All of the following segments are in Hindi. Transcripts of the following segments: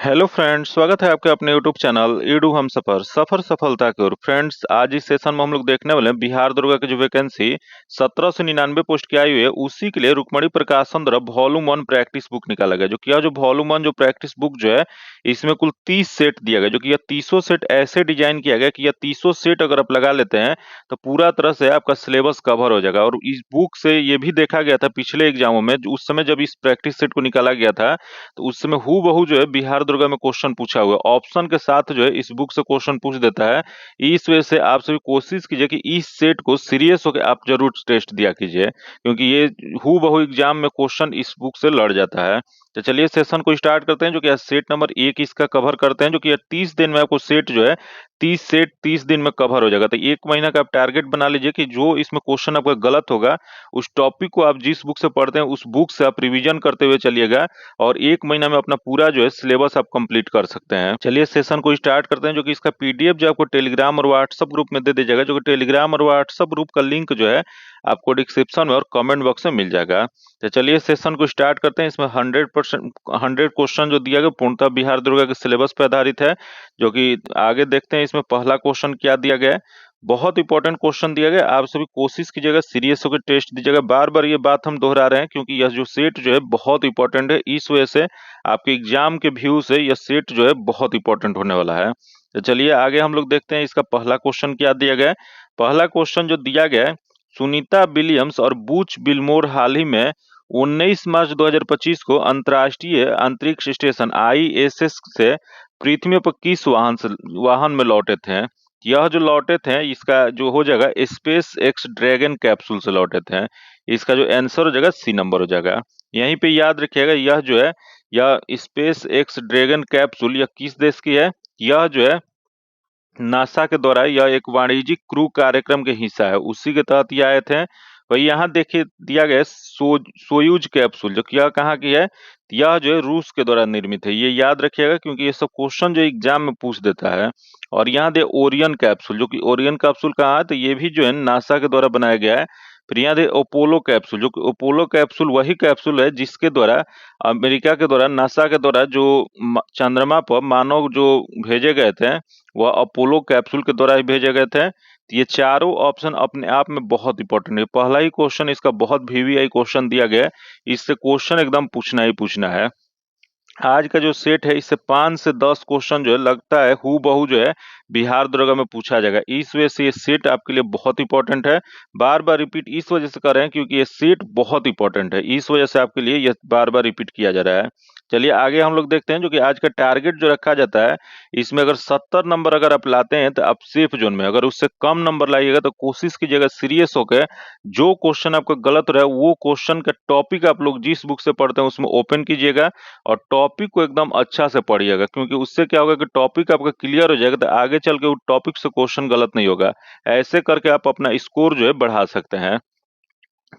हेलो फ्रेंड्स, स्वागत है आपके अपने यूट्यूब चैनल ईडू हम सफर सफर सफलता की ओर। फ्रेंड्स, आज इस सेशन में हम लोग देखने वाले हैं बिहार दुर्गा की जो वैकेंसी 1799 पोस्ट की आई हुई है, उसी के लिए रुक्मणी प्रकाशन द्वारा वॉल्यूम 1 प्रैक्टिस बुक निकाला गया। जो कि यह जो वॉल्यूम 1 जो प्रैक्टिस बुक जो है, इसमें कुल 30 सेट दिया गया। जो कि यह 30 सेट ऐसे डिजाइन किया गया कि यह 30 सेट अगर आप लगा लेते हैं तो पूरा तरह से आपका सिलेबस कवर हो जाएगा। और इस बुक से ये भी देखा गया था पिछले एग्जामों में, उस समय जब इस प्रैक्टिस सेट को निकाला गया था तो उस समय हूबहू जो है बिहार दुर्गा में क्वेश्चन पूछा हुआ ऑप्शन के साथ जो है इस बुक से क्वेश्चन पूछ देता है। इस वजह से आप सभी कोशिश कीजिए कि इस सेट को सीरियस होकर आप जरूर टेस्ट दिया कीजिए, क्योंकि ये हूबहू एग्जाम में क्वेश्चन इस बुक से लड़ जाता है। तो चलिए सेशन को स्टार्ट करते हैं। जो कि सेट नंबर 1 इसका कवर करते हैं। जो कि 30 दिन में आपको सेट जो है 30 सेट 30 दिन में कवर हो जाएगा। तो 1 महीना का आप टारगेट बना लीजिए कि जो इसमें क्वेश्चन आपका गलत होगा उस टॉपिक को आप जिस बुक से पढ़ते हैं उस बुक से आप रिवीजन करते हुए चलिएगा और 1 महीना में अपना पूरा जो है सिलेबस आप कंप्लीट कर सकते हैं। चलिए सेशन को स्टार्ट करते हैं। जो कि इसका पीडीएफ जो आपको टेलीग्राम और व्हाट्सएप ग्रुप में दे दिया जाएगा। जो कि टेलीग्राम और व्हाट्सएप ग्रुप का लिंक जो है आपको डिस्क्रिप्शन में और कमेंट बॉक्स में मिल जाएगा। तो चलिए सेशन को स्टार्ट करते हैं। इसमें 100 क्वेश्चन जो दिया गया पूर्णतः बिहार दुर्गा के सिलेबस पर आधारित है। जो कि आगे देखते हैं इसमें पहला क्वेश्चन क्या दिया गया है। बहुत इंपॉर्टेंट क्वेश्चन दिया गया। आप सभी कोशिश कीजिएगा सीरियस होकर टेस्ट दीजिएगा। बार बार ये बात हम दोहरा रहे हैं क्योंकि यह जो सेट जो है बहुत इंपॉर्टेंट है। इस वजह से आपके एग्जाम के व्यू से यह सेट जो है बहुत इंपॉर्टेंट होने वाला है। तो चलिए आगे हम लोग देखते हैं इसका पहला क्वेश्चन क्या दिया गया है। पहला क्वेश्चन जो दिया गया है, सुनीता विलियम्स और बुच बिलमोर हाल ही में 19 मार्च 2025 को अंतर्राष्ट्रीय अंतरिक्ष स्टेशन ISS से पृथ्वी पर किस वाहन में लौटे थे। यह जो लौटे थे इसका जो हो जाएगा स्पेस एक्स ड्रैगन कैप्सूल से लौटे थे। इसका जो आंसर हो जाएगा सी नंबर हो जाएगा। यहीं पे याद रखिएगा यह जो है यह स्पेस एक्स ड्रैगन कैप्सूल यह किस देश की है। यह जो है नासा के द्वारा यह एक वाणिज्यिक क्रू कार्यक्रम के हिस्सा है, उसी के तहत ये आए थे। वही यहाँ देखिए दिया गया है सोयूज कैप्सूल, जो कि यह कहाँ की है। यह जो है रूस के द्वारा निर्मित है। ये याद रखिएगा क्योंकि ये सब क्वेश्चन जो एग्जाम में पूछ देता है। और यहाँ दे ओरियन कैप्सूल, जो कि ओरियन कैप्सूल कहाँ है तो ये भी जो है नासा के द्वारा बनाया गया है। फिर यहाँ दे अपोलो कैप्सूल, जो कि अपोलो कैप्सूल वही कैप्सूल है जिसके द्वारा अमेरिका के द्वारा नासा के द्वारा जो चंद्रमा पर मानव जो भेजे गए थे वह अपोलो कैप्सूल के द्वारा ही भेजे गए थे। तो ये चारों ऑप्शन अपने आप में बहुत इंपॉर्टेंट है। पहला ही क्वेश्चन इसका बहुत VVI क्वेश्चन दिया गया है, इससे क्वेश्चन एकदम पूछना ही पूछना है। आज का जो सेट है इससे 5 से 10 क्वेश्चन जो है लगता है हूबहू जो है बिहार दुर्गा में पूछा जाएगा। इस वजह से ये सेट आपके लिए बहुत इंपॉर्टेंट है। बार बार रिपीट इस वजह से कर रहे हैं क्योंकि ये सेट बहुत इंपॉर्टेंट है, इस वजह से आपके लिए ये बार बार रिपीट किया जा रहा है। चलिए आगे हम लोग देखते हैं। जो कि आज का टारगेट जो रखा जाता है इसमें अगर 70 नंबर अगर आप लाते हैं तो आप सेफ जोन में, अगर उससे कम नंबर लाइएगा तो कोशिश कीजिएगा सीरियस होकर जो क्वेश्चन आपका गलत रहा है वो क्वेश्चन का टॉपिक आप लोग जिस बुक से पढ़ते हैं उसमें ओपन कीजिएगा और टॉपिक को एकदम अच्छा से पढ़िएगा, क्योंकि उससे क्या होगा कि टॉपिक आपका क्लियर हो जाएगा तो आगे चल के वो टॉपिक से क्वेश्चन गलत नहीं होगा। ऐसे करके आप अपना स्कोर जो है बढ़ा सकते हैं।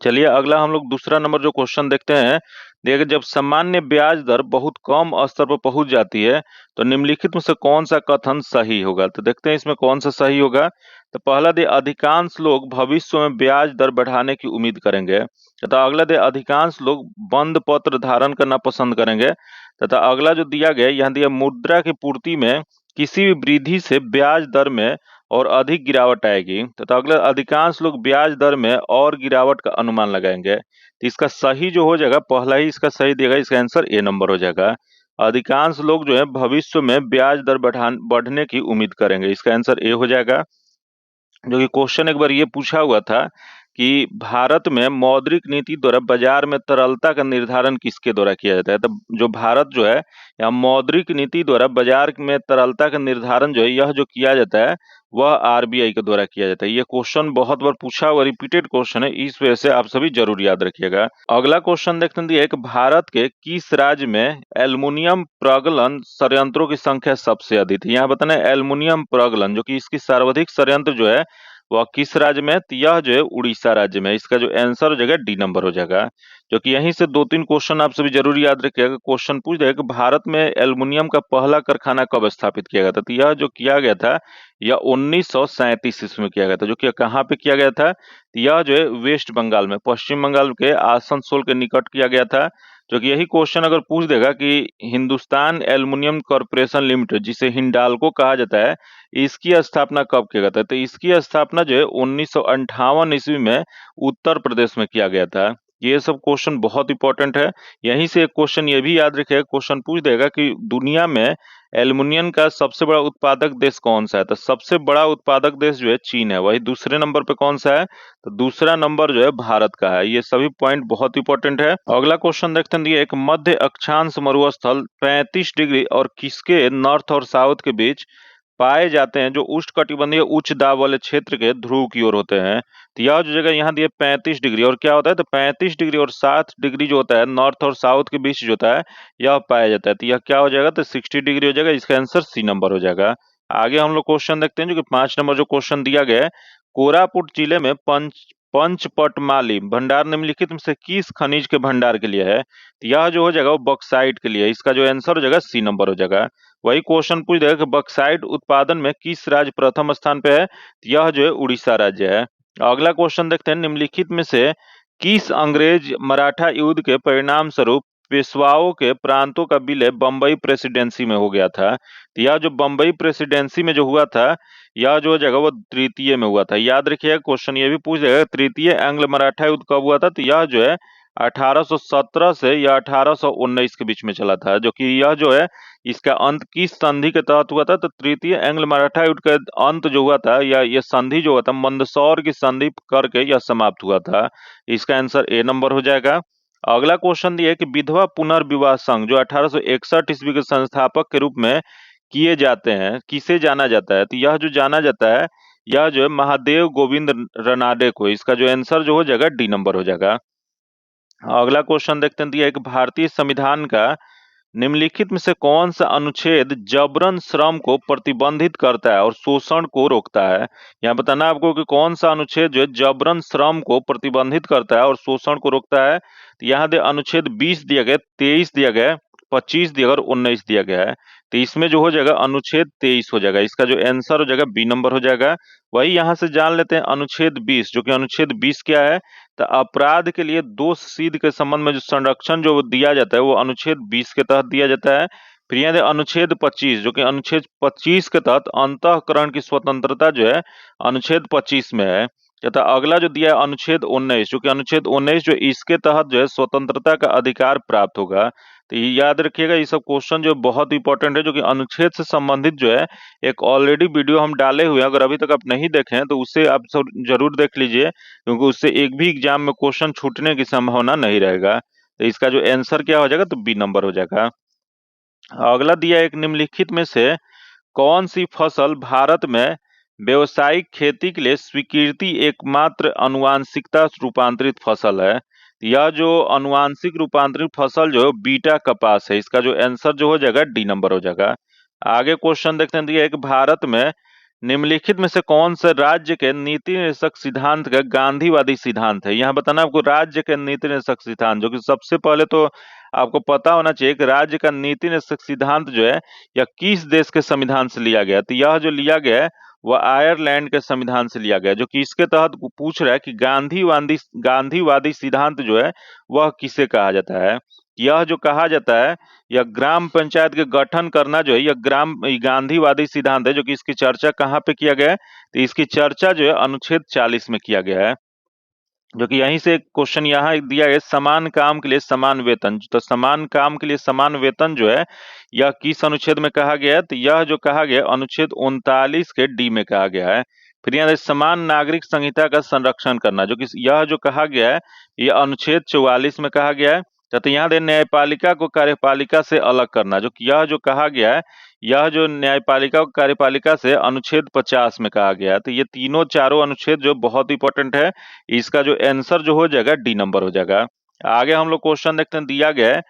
चलिए अगला हम लोग दूसरा नंबर जो क्वेश्चन देखते हैं। देखिए, जब सामान्य ब्याज दर बहुत कम स्तर पर पहुंच जाती है तो निम्नलिखित में से कौन सा कथन सही होगा। तो देखते हैं इसमें कौन सा सही होगा। तो पहला दे अधिकांश लोग भविष्य में ब्याज दर बढ़ाने की उम्मीद करेंगे। तथा अगला दे अधिकांश लोग बंद पत्र धारण करना पसंद करेंगे। तथा अगला जो दिया गया यहाँ दिया मुद्रा की पूर्ति में किसी भी वृद्धि से ब्याज दर में और अधिक गिरावट आएगी। तथा अगला अधिकांश लोग ब्याज दर में और गिरावट का अनुमान लगाएंगे। तो इसका सही जो हो जाएगा पहला ही इसका सही देगा, इसका आंसर ए नंबर हो जाएगा। अधिकांश लोग जो है भविष्य में ब्याज दर बढ़ने की उम्मीद करेंगे, इसका आंसर ए हो जाएगा। जो कि क्वेश्चन एक बार ये पूछा हुआ था कि भारत में मौद्रिक नीति द्वारा बाजार में तरलता का निर्धारण किसके द्वारा किया जाता है। तो जो भारत जो है या मौद्रिक नीति द्वारा बाजार में तरलता का निर्धारण जो है यह जो किया जाता है वह RBI के द्वारा किया जाता है। ये क्वेश्चन बहुत बार पूछा हुआ रिपीटेड क्वेश्चन है, इस वजह से आप सभी जरूर याद रखिएगा। अगला क्वेश्चन देखते हैं कि भारत के किस राज्य में एल्युमिनियम प्रगलन संयंत्रों की संख्या सबसे अधिक है। यहाँ बताना है एल्युमिनियम प्रगलन जो कि इसकी सर्वाधिक संयंत्र जो है वह किस राज्य में है। तो यह जो है उड़ीसा राज्य में। इसका जो आंसर हो जाएगा डी नंबर हो जाएगा। जो कि यहीं से 2-3 क्वेश्चन आप सभी जरूर याद रखिएगा। क्वेश्चन पूछ देगा कि भारत में एल्युमिनियम का पहला कारखाना कब स्थापित किया गया था। तो यह जो किया गया था यह 1937 ईस्वी में किया गया था। जो कि कहाँ पे किया गया था, तो यह जो है वेस्ट बंगाल में, पश्चिम बंगाल के आसनसोल के निकट किया गया था। जो कि यही क्वेश्चन अगर पूछ देगा कि हिंदुस्तान एल्युमिनियम कॉर्पोरेशन लिमिटेड, जिसे हिंडाल्को कहा जाता है, इसकी स्थापना कब किया गया था? तो इसकी स्थापना जो है 1958 ईस्वी में उत्तर प्रदेश में किया गया था। ये सब क्वेश्चन बहुत इंपॉर्टेंट है। यहीं से एक क्वेश्चन ये भी याद रखिएगा, क्वेश्चन पूछ देगा कि दुनिया में एल्युमिनियम का सबसे बड़ा उत्पादक देश कौन सा है? तो सबसे बड़ा उत्पादक देश जो है चीन है। वही दूसरे नंबर पे कौन सा है? तो दूसरा नंबर जो है भारत का है। ये सभी पॉइंट बहुत इंपॉर्टेंट है। अगला क्वेश्चन देखते हैं, एक मध्य अक्षांश मरुस्थल 35 डिग्री और किसके नॉर्थ और साउथ के बीच पाए जाते हैं, जो उष्णकटिबंधीय उच्च दाब वाले क्षेत्र के ध्रुव की ओर होते हैं? तो यह जो जगह यहाँ दिए 35 डिग्री, और क्या होता है? तो 35 डिग्री और 7 डिग्री जो होता है नॉर्थ और साउथ के बीच जो होता है, यह पाया जाता है। तो यह क्या हो जाएगा? तो 60 डिग्री हो जाएगा। इसका आंसर सी नंबर हो जाएगा। आगे हम लोग क्वेश्चन देखते हैं, जो कि 5 नंबर जो क्वेश्चन दिया गया है, कोरापुट जिले में पंचपटमाली भंडार निम्नलिखित में से किस खनिज के भंडार के लिए है? तो यह जो हो जाएगा वो बॉक्साइट के लिए। इसका जो आंसर हो जाएगा सी नंबर हो जाएगा। वही क्वेश्चन पूछ देगा कि बॉक्साइट उत्पादन में किस राज्य प्रथम स्थान पे है? तो यह जो है उड़ीसा राज्य है। अगला क्वेश्चन देखते हैं, निम्नलिखित में से किस अंग्रेज मराठा युद्ध के परिणाम स्वरूप पेशवाओं के प्रांतों का विलय बंबई प्रेसिडेंसी में हो गया था? तो यह जो बंबई प्रेसिडेंसी में जो हुआ था, यह जो जगह वो तृतीय में हुआ था। याद रखिएगा, क्वेश्चन ये भी पूछ देगा तृतीय एंग्ल मराठा युद्ध कब हुआ था? तो यह जो है 1817 से या 1819 के बीच में चला था। जो कि यह जो है इसका अंत किस संधि के तहत हुआ था? तो तृतीय एंग्ल मराठा युद्ध का अंत जो हुआ था, या ये संधि जो हुआ था, मंदसौर की संधि करके यह समाप्त हुआ था। इसका आंसर ए नंबर हो जाएगा। अगला क्वेश्चन दिया है कि विधवा पुनर्विवाह संघ जो 1861 ईस्वी के संस्थापक के रूप में किए जाते हैं, किसे जाना जाता है? तो यह जो जाना जाता है, यह जो है महादेव गोविंद रनाडे को। इसका जो आंसर जो हो जाएगा डी नंबर हो जाएगा। अगला क्वेश्चन देखते हैं, दिया एक भारतीय संविधान का निम्नलिखित में से कौन सा अनुच्छेद जबरन श्रम को प्रतिबंधित करता है और शोषण को रोकता है? यहाँ बताना आपको कि कौन सा अनुच्छेद जो है जबरन श्रम को प्रतिबंधित करता है और शोषण को रोकता है। तो यहाँ दे अनुच्छेद 20 दिया गया, 23 दिया गया, 25 दिया गया और 19 दिया गया है। तो इसमें जो हो जाएगा अनुच्छेद 23 हो जाएगा। इसका जो आंसर हो जाएगा बी नंबर हो जाएगा। वही यहाँ से जान लेते हैं अनुच्छेद 20, जो कि अनुच्छेद 20 क्या है? तो अपराध के लिए दोष सिद्ध के संबंध में जो संरक्षण जो दिया जाता है, वो अनुच्छेद 20 के तहत दिया जाता है। फिर यहाँ अनुच्छेद 25, जो कि अनुच्छेद 25 के तहत अंतःकरण की स्वतंत्रता जो है अनुच्छेद 25 में है। तथा अगला जो दिया है अनुच्छेद 19, जो कि अनुच्छेद 19 जो इसके तहत जो है स्वतंत्रता का अधिकार प्राप्त होगा। तो ये याद रखिएगा, ये सब क्वेश्चन जो बहुत इंपॉर्टेंट है, जो कि अनुच्छेद से संबंधित जो है एक ऑलरेडी वीडियो हम डाले हुए हैं। अगर अभी तक आप नहीं देखे हैं तो उसे आप सब जरूर देख लीजिए, क्योंकि उससे एक भी एग्जाम में क्वेश्चन छूटने की संभावना नहीं रहेगा। तो इसका जो आंसर क्या हो जाएगा? तो बी नंबर हो जाएगा। अगला दिया एक निम्नलिखित में से कौन सी फसल भारत में व्यावसायिक खेती के लिए स्वीकृति एकमात्र अनुवांशिकता रूपांतरित फसल है? यह जो अनुवांशिक रूपांतरित फसल जो बीटा कपास है। इसका जो आंसर जो हो जाएगा डी नंबर हो जाएगा। आगे क्वेश्चन देखते हैं, दिया एक भारत में निम्नलिखित में से कौन से राज्य के नीति निर्देशक सिद्धांत का गांधीवादी सिद्धांत है? यहाँ बताना आपको राज्य के नीति निर्देशक सिद्धांत, जो कि सबसे पहले तो आपको पता होना चाहिए कि राज्य का नीति निर्देशक सिद्धांत जो है यह किस देश के संविधान से लिया गया। तो यह जो लिया गया है वह आयरलैंड के संविधान से लिया गया, जो कि इसके तहत पूछ रहा है कि गांधीवादी सिद्धांत जो है वह किसे कहा जाता है। यह जो कहा जाता है, यह ग्राम पंचायत के गठन करना जो है यह गांधीवादी सिद्धांत है, जो कि इसकी चर्चा कहाँ पे किया गया है? तो इसकी चर्चा जो है अनुच्छेद 40 में किया गया है। जो कि यहीं से क्वेश्चन यहाँ दिया गया, समान काम के लिए समान वेतन। तो समान काम के लिए समान वेतन जो है यह किस अनुच्छेद में कहा गया है? तो यह जो कहा गया अनुच्छेद 39 के डी में कहा गया है। फिर यहाँ समान नागरिक संहिता का संरक्षण करना, जो कि यह जो कहा गया है यह अनुच्छेद 44 में कहा गया है। तथा यहाँ दे न्यायपालिका को कार्यपालिका से अलग करना, जो कि यह जो कहा गया है यह जो न्यायपालिका को कार्यपालिका से अनुच्छेद 50 में कहा गया है। तो ये तीनों चारों अनुच्छेद जो बहुत इंपॉर्टेंट है, इसका जो आंसर जो हो जाएगा डी नंबर हो जाएगा। आगे हम लोग क्वेश्चन देखते हैं, दिया गया है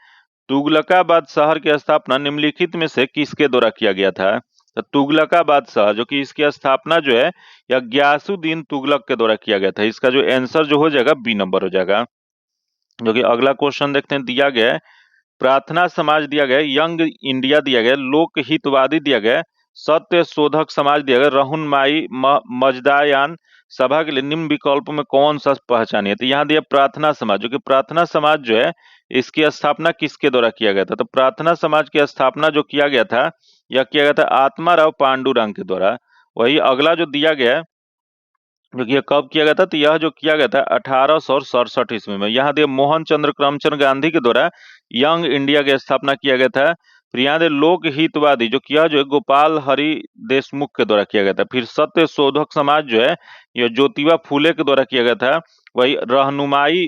तुगलकाबाद शहर की स्थापना निम्नलिखित में से किसके द्वारा किया गया था? तो तुगलकाबाद शहर, जो कि इसकी स्थापना जो है यह गयासुद्दीन तुगलक के द्वारा किया गया था। इसका जो आंसर जो हो जाएगा बी नंबर हो जाएगा। जो कि अगला क्वेश्चन देखते हैं, दिया गया है प्रार्थना समाज दिया गया, यंग इंडिया दिया गया, लोकहितवादी दिया गया, सत्य शोधक समाज दिया गया, रहनुमाई मजदायान सभा के लिए निम्न विकल्पों में कौन सा पहचानिए? तो यहाँ दिया प्रार्थना समाज, जो कि प्रार्थना समाज जो है इसकी स्थापना किसके द्वारा किया गया था? तो प्रार्थना समाज की स्थापना जो किया गया था, यह किया गया था आत्माराव पांडुरंग के द्वारा। वही अगला जो दिया गया है, जो कि यह कब किया गया था, तो यह जो किया गया था 1867 ईस्वी में। यहाँ दिया मोहन चंद्र करमचंद गांधी के द्वारा यंग इंडिया की स्थापना किया गया था। फिर यहाँ दे लोक हितवादी जो किया, जो है गोपाल हरि देशमुख के द्वारा किया गया था। फिर सत्य शोधक समाज जो है, यह ज्योतिबा फूले के द्वारा किया गया था। वही रहनुमाई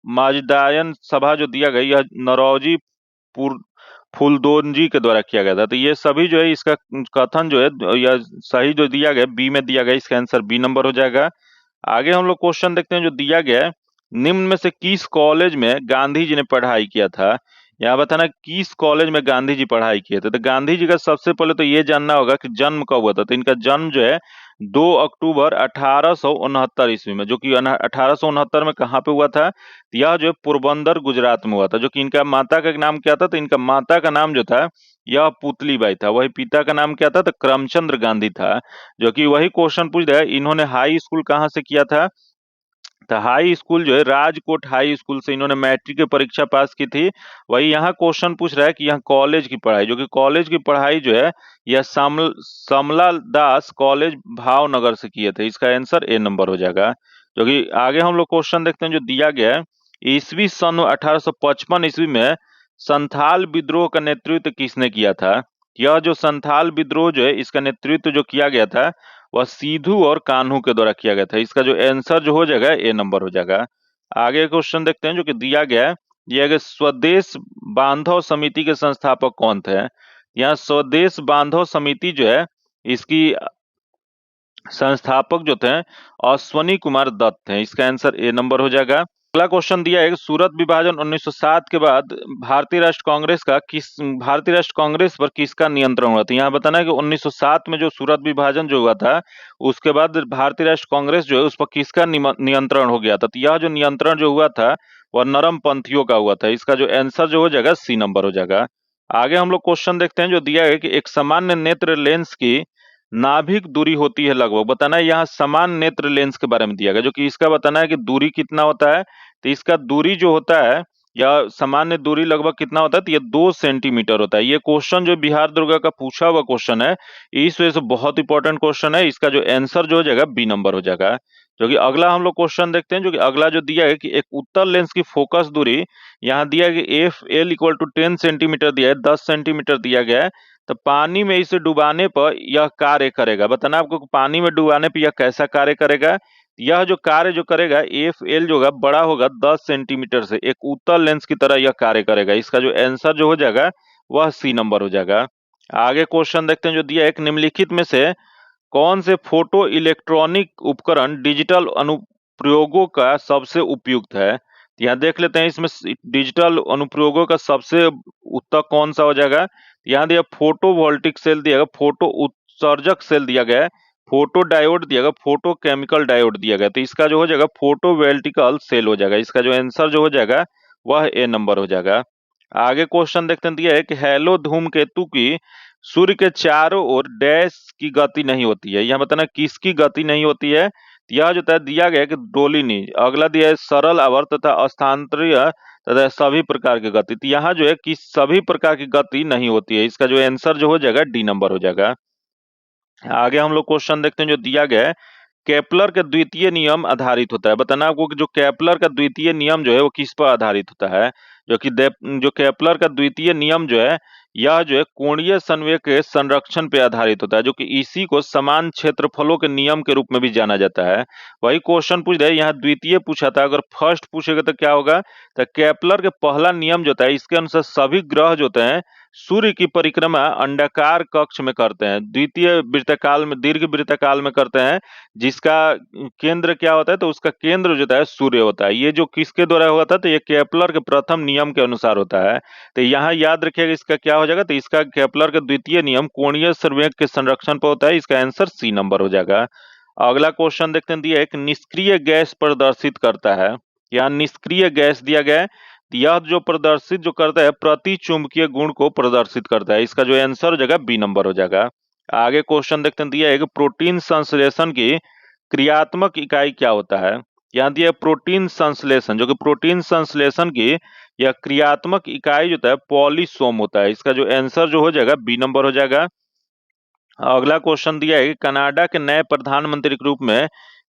माजदायन सभा जो दिया गया, यह नरौजी फूलदोंजी के द्वारा किया गया था। तो ये सभी जो है इसका कथन जो है या सही जो दिया गया बी में दिया गया, इसका आंसर बी नंबर हो जाएगा। आगे हम लोग क्वेश्चन देखते हैं जो दिया गया है, निम्न में से किस कॉलेज में गांधी जी ने पढ़ाई किया था? यहाँ बताना किस कॉलेज में गांधी जी पढ़ाई किए थे। तो गांधी जी का सबसे पहले तो ये जानना होगा कि जन्म कब हुआ था। तो इनका जन्म जो है 2 अक्टूबर 1869 ईस्वी में, जो कि 1869 में कहाँ पे हुआ था? यह जो है पोरबंदर गुजरात में हुआ था। जो कि इनका माता का नाम क्या था? तो इनका माता का नाम जो था यह पुतलीबाई था। वही पिता का नाम क्या था? तो करमचंद्र गांधी था। जो कि वही क्वेश्चन पूछ रहा है, इन्होंने हाई स्कूल कहाँ से किया था? तो हाई स्कूल जो है राजकोट हाई स्कूल से इन्होंने मैट्रिक की परीक्षा पास की थी। वही यहाँ क्वेश्चन पूछ रहा है कि यहाँ कॉलेज की पढ़ाई, जो कि कॉलेज की पढ़ाई जो है यह समला दास कॉलेज भावनगर से किए थे। इसका आंसर ए नंबर हो जाएगा। जो कि आगे हम लोग क्वेश्चन देखते हैं जो दिया गया है, ईस्वी सन 1855 ईस्वी में संथाल विद्रोह का नेतृत्व किसने किया था? यह जो संथाल विद्रोह जो है इसका नेतृत्व जो किया गया था वह सिद्धू और कान्हू के द्वारा किया गया था। इसका जो आंसर जो हो जाएगा ए नंबर हो जाएगा। आगे क्वेश्चन देखते हैं जो कि दिया गया है, यह है कि स्वदेश बांधव समिति के संस्थापक कौन थे? यहाँ स्वदेश बांधव समिति जो है इसकी संस्थापक जो थे अश्वनी कुमार दत्त थे। इसका आंसर ए नंबर हो जाएगा। अगला क्वेश्चन दिया है कि सूरत विभाजन 1907 के बाद भारतीय राष्ट्र कांग्रेस पर किसका नियंत्रण हुआ था? यहाँ बताना है कि 1907 में जो सूरत विभाजन जो हुआ था उसके बाद भारतीय राष्ट्र कांग्रेस जो है उस पर किसका नियंत्रण हो गया था? तो यह जो नियंत्रण जो हुआ था वह नरम पंथियों का हुआ था। इसका जो आंसर जो हो जाएगा सी नंबर हो जाएगा। आगे हम लोग क्वेश्चन देखते हैं जो दिया है कि एक सामान्य नेत्र लेंस की नाभिक दूरी होती है लगभग। बताना है यहाँ समान नेत्र लेंस के बारे में दिया गया, जो कि इसका बताना है कि दूरी कितना होता है। तो इसका दूरी जो होता है या सामान्य दूरी लगभग कितना होता है? तो ये 2 सेंटीमीटर होता है। ये क्वेश्चन जो बिहार दुर्गा का पूछा हुआ क्वेश्चन है, इस वजह से बहुत इंपॉर्टेंट क्वेश्चन है। इसका जो आंसर जो हो जाएगा बी नंबर हो जाएगा। जो कि अगला हम लोग क्वेश्चन देखते हैं, जो कि अगला जो दिया है कि एक उत्तल लेंस की फोकस दूरी यहाँ दिया है कि F L equal to 10 centimetre दिया है, 10 सेंटीमीटर दिया गया है। तो पानी में इसे डुबाने पर यह कार्य करेगा। बताना आपको पानी में डुबाने पर यह कैसा कार्य करेगा। यह जो कार्य जो करेगा एफ एल जो होगा बड़ा होगा 10 सेंटीमीटर से, एक उत्तल लेंस की तरह यह कार्य करेगा। इसका जो आंसर जो हो जाएगा वह सी नंबर हो जाएगा। आगे क्वेश्चन देखते हैं जो दिया है, एक निम्नलिखित में से कौन से फोटो इलेक्ट्रॉनिक उपकरण डिजिटल अनुप्रयोगों का सबसे उपयुक्त है? यहाँ देख लेते हैं इसमें डिजिटल अनुप्रयोगों का सबसे उत्तम कौन सा हो जाएगा। यहाँ दिया फोटो वोल्टिक सेल दिया गया, फोटो उत्सर्जक सेल दिया गया है, फोटो डायोड दिया गया, फोटो केमिकल डायोड दिया गया। तो इसका जो हो जाएगा फोटो वोल्टिकल सेल हो जाएगा। इसका जो आंसर जो हो जाएगा वह ए नंबर हो जाएगा। आगे क्वेश्चन देखते हैं दिया है कि हेलो धूमकेतु की सूर्य के चारों ओर डैश की गति नहीं होती है। यह बताना किसकी गति नहीं होती है। यह जो है दिया गया है कि डोलिनी। अगला दिया है सरल आवर्त तथा स्थानांतरीय तथा सभी प्रकार की गति। तो यहाँ जो है कि सभी प्रकार की गति नहीं होती है। इसका जो आंसर जो हो जाएगा डी नंबर हो जाएगा। आगे हम लोग क्वेश्चन देखते हैं जो दिया गया है, केपलर का द्वितीय नियम आधारित होता है। बताना आपको कि जो केपलर का द्वितीय नियम जो है वो किस पर आधारित होता है। जो केपलर का द्वितीय नियम जो है यह जो है कोणीय संवेग के संरक्षण पे आधारित होता है, जो कि इसी को समान क्षेत्रफलों के नियम के रूप में भी जाना जाता है। वही क्वेश्चन पूछ रहे हैं, यहाँ द्वितीय पूछा था, अगर फर्स्ट पूछेगा तो क्या होगा। तो केपलर के पहला नियम जो होता है इसके अनुसार सभी ग्रह जो होते हैं सूर्य की परिक्रमा अंडाकार कक्ष में करते हैं, द्वितीय वृत्तकाल में, दीर्घ वृत्तकाल में करते हैं, जिसका केंद्र क्या होता है। तो उसका केंद्र जो होता है सूर्य होता है। ये जो किसके द्वारा हुआ था, तो ये केपलर के प्रथम नियम के अनुसार होता है। तो यहाँ याद रखिएगा इसका क्या हो जाएगा। तो इसका केपलर का द्वितीय नियम कोणीय संवेग के संरक्षण पर होता है। इसका आंसर सी नंबर हो जाएगा। अगला क्वेश्चन देखते हैं दिया, एक निष्क्रिय गैस प्रदर्शित करता है। यहाँ निष्क्रिय गैस दिया गया है, यह जो प्रदर्शित जो करता है प्रति चुंबकीय गुण को प्रदर्शित करता है। इसका जो आंसर हो जाएगा बी नंबर हो जाएगा। आगे क्वेश्चन देखते हैं दिया है कि प्रोटीन संश्लेषण की क्रियात्मक इकाई क्या होता है। यहाँ दिया प्रोटीन संश्लेषण, जो कि प्रोटीन संश्लेषण की यह क्रियात्मक इकाई जो होता है पॉलीसोम होता है। इसका जो आंसर जो हो जाएगा बी नंबर हो जाएगा। अगला क्वेश्चन दिया है कि कनाडा के नए प्रधानमंत्री के रूप में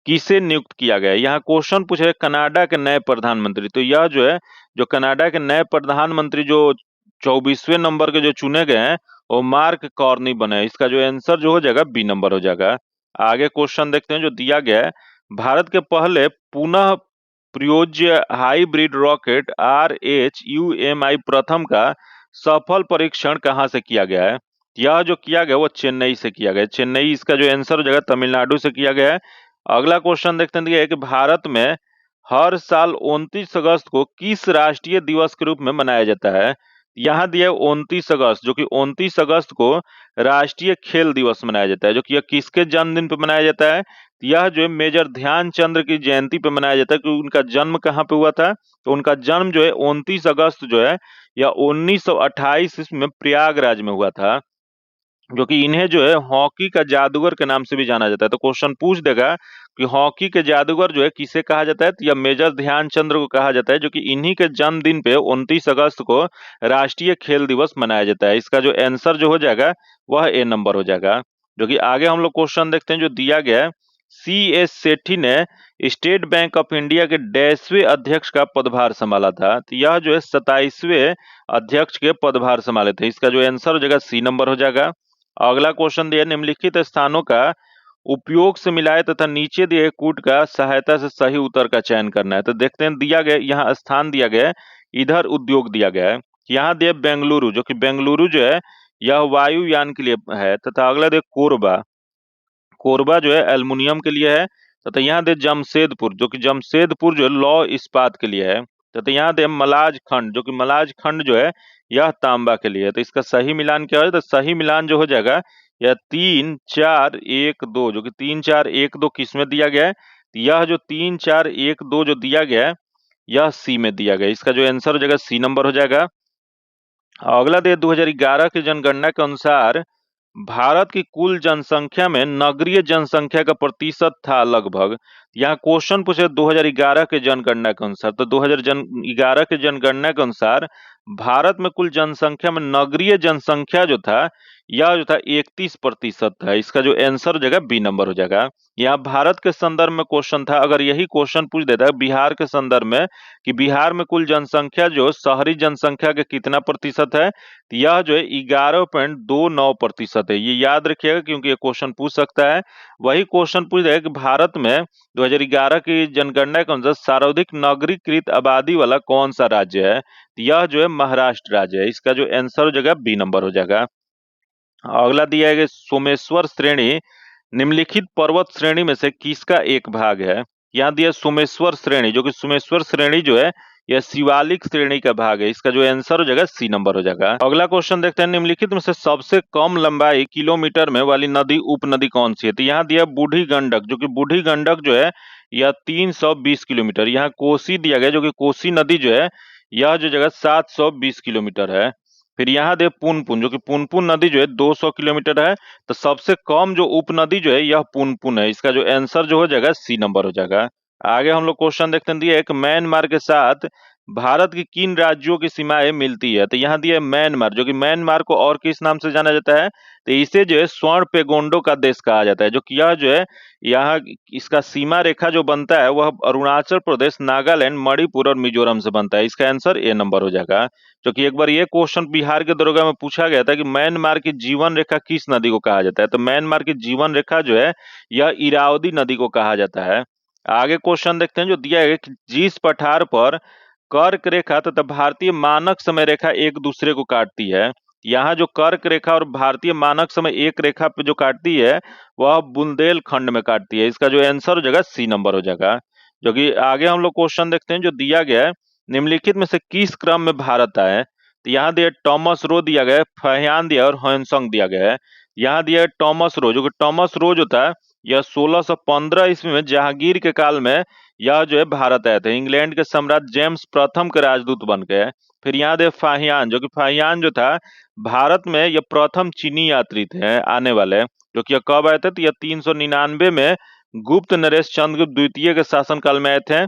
किसे नियुक्त किया गया है। यहाँ क्वेश्चन पूछे कनाडा के नए प्रधानमंत्री, तो यह जो है जो कनाडा के नए प्रधानमंत्री जो 24वें नंबर के जो चुने गए हैं वो मार्क कार्नी बने। इसका जो आंसर जो हो जाएगा बी नंबर हो जाएगा। आगे क्वेश्चन देखते हैं जो दिया गया है। भारत के पहले पुनः प्रयोज्य हाइब्रिड रॉकेट RHUMI प्रथम का सफल परीक्षण कहां से किया गया है। यह जो किया गया वो चेन्नई से किया गया। चेन्नई इसका जो आंसर हो जाएगा तमिलनाडु से किया गया है। अगला क्वेश्चन देखते हैं दिया है कि भारत में हर साल 29 अगस्त को किस राष्ट्रीय दिवस के रूप में मनाया जाता है। यहाँ दिया है 29 अगस्त, जो कि 29 अगस्त को राष्ट्रीय खेल दिवस मनाया जाता है। जो कि यह किसके जन्मदिन पे मनाया जाता है। यह जो है मेजर ध्यानचंद्र की जयंती पे मनाया जाता है। कि उनका जन्म कहाँ पे हुआ था, तो उनका जन्म जो है 29 अगस्त जो है या 1928 ईस्वी में प्रयागराज में हुआ था। जो कि इन्हें जो है हॉकी का जादूगर के नाम से भी जाना जाता है। तो क्वेश्चन पूछ देगा कि हॉकी के जादूगर जो है किसे कहा जाता है, तो यह मेजर ध्यानचंद्र को कहा जाता है। जो कि इन्हीं के जन्मदिन पे 29 अगस्त को राष्ट्रीय खेल दिवस मनाया जाता है। इसका जो आंसर जो हो जाएगा वह ए नंबर हो जाएगा। जो कि आगे हम लोग क्वेश्चन देखते हैं जो दिया गया है। CS सेठी ने स्टेट बैंक ऑफ इंडिया के 10वें अध्यक्ष का पदभार संभाला था। तो यह जो है 27वें अध्यक्ष के पदभार संभाले थे। इसका जो आंसर हो जाएगा सी नंबर हो जाएगा। अगला क्वेश्चन दिया निम्नलिखित स्थानों का उपयोग से मिलाए तथा नीचे दिए कूट का सहायता से सही उत्तर का चयन करना है। तो देखते हैं दिया गया यहाँ स्थान दिया गया है, इधर उद्योग दिया गया है। यहाँ दिया बेंगलुरु, जो कि बेंगलुरु जो है यह वायुयान के लिए है। तथा अगला दिया कोरबा, कोरबा जो है एल्युमिनियम के लिए है। तथा यहाँ दे जमशेदपुर, जो कि जमशेदपुर जो है लौह इस्पात के लिए है। तथा यहाँ दे मलाज खंड, जो कि मलाज खंड जो है यह तांबा के लिए है। तो इसका सही मिलान क्या है, तो सही मिलान जो हो जाएगा यह 3 4 1 2, जो कि 3 4 1 2 किस में दिया गया है। तो यह जो 3 4 1 2 जो दिया गया है यह सी में दिया गया है। इसका जो आंसर हो जाएगा सी नंबर हो जाएगा। अगला दे 2011 की जनगणना के अनुसार भारत की कुल जनसंख्या में नगरीय जनसंख्या का प्रतिशत था लगभग। यहाँ क्वेश्चन पूछे 2011 के जनगणना के अनुसार, तो 2011 के जनगणना के अनुसार भारत में कुल जनसंख्या में नगरीय जनसंख्या जो था यह जो था 31% था। इसका जो आंसर हो जाएगा बी नंबर हो जाएगा। यहाँ भारत के संदर्भ में क्वेश्चन था, अगर यही क्वेश्चन पूछ देता है बिहार के संदर्भ में कि बिहार में कुल जनसंख्या जो शहरी जनसंख्या के कितना प्रतिशत है, तो यह जो है 11.29% है। ये याद रखिएगा क्योंकि ये क्वेश्चन पूछ सकता है। वही क्वेश्चन पूछ देगा कि भारत में 2011 की जनगणना के अनुसार सर्वाधिक नगरीकृत आबादी वाला कौन सा राज्य है, तो यह जो है महाराष्ट्र राज्य है। इसका जो आंसर हो जाएगा बी नंबर हो जाएगा। अगला दिया है कि सोमेश्वर श्रेणी निम्नलिखित पर्वत श्रेणी में से किसका एक भाग है। यहाँ दिया सोमेश्वर श्रेणी, जो कि सोमेश्वर श्रेणी जो है यह शिवालिक श्रेणी का भाग है। इसका जो आंसर हो जाएगा सी नंबर हो जाएगा। अगला क्वेश्चन देखते हैं निम्नलिखित में से सबसे कम लंबाई किलोमीटर में वाली नदी उपनदी कौन सी है। तो यहाँ दिया बूढ़ी गंडक, जो कि बूढ़ी गंडक जो है यह 320 किलोमीटर। यहाँ कोसी दिया गया, जो कि कोसी नदी जो है यह जो जगह 720 किलोमीटर है। फिर यहाँ दे पुनपुन, जो कि पुनपुन नदी जो है 200 किलोमीटर है। तो सबसे कम जो उपनदी जो है यह पुनपुन है। इसका जो आंसर जो हो जाएगा सी नंबर हो जाएगा। आगे हम लोग क्वेश्चन देखते हैं दिया एक म्यांमार के साथ भारत की किन राज्यों की सीमाएं मिलती है। तो यहाँ दिया म्यांमार, जो कि म्यांमार को और किस नाम से जाना जाता है, तो इसे जो है स्वर्ण पेगोंडो का देश कहा जाता है। जो कि यह जो है यहाँ इसका सीमा रेखा जो बनता है वह अरुणाचल प्रदेश, नागालैंड, मणिपुर और मिजोरम से बनता है। इसका आंसर ए नंबर हो जाएगा। जो कि एक बार ये क्वेश्चन बिहार के दरोगा में पूछा गया था कि म्यांमार की जीवन रेखा किस नदी को कहा जाता है। तो म्यांमार की जीवन रेखा जो है यह इरावदी नदी को कहा जाता है। आगे क्वेश्चन देखते हैं जो दिया है कि जिस पठार पर कर्क रेखा तथा भारतीय मानक समय रेखा एक दूसरे को काटती है, यहाँ जो कर्क रेखा और भारतीय मानक समय एक रेखा पे जो काटती है वह बुंदेलखंड में काटती है। इसका जो आंसर हो जाएगा सी नंबर हो जाएगा। जो कि आगे हम लोग क्वेश्चन देखते हैं जो दिया गया है निम्नलिखित में से किस क्रम में भारत आए। तो यहाँ दिया टॉमस रो दिया गया है, फहियान दिया और ह्वेनसांग दिया गया है। यहाँ दिया है टॉमस रो, जो कि टॉमस रो जो था यह 1615 ईस्वी में जहांगीर के काल में यह जो है भारत आए थे। इंग्लैंड के सम्राट जेम्स प्रथम के राजदूत बन गए। फिर यहाँ दे फाहियान, जो कि फाहियान जो था भारत में यह प्रथम चीनी यात्री थे आने वाले। जो कि यह कब आए थे, तो यह 399 में गुप्त नरेश चंद्रगुप्त द्वितीय के शासनकाल में आए थे।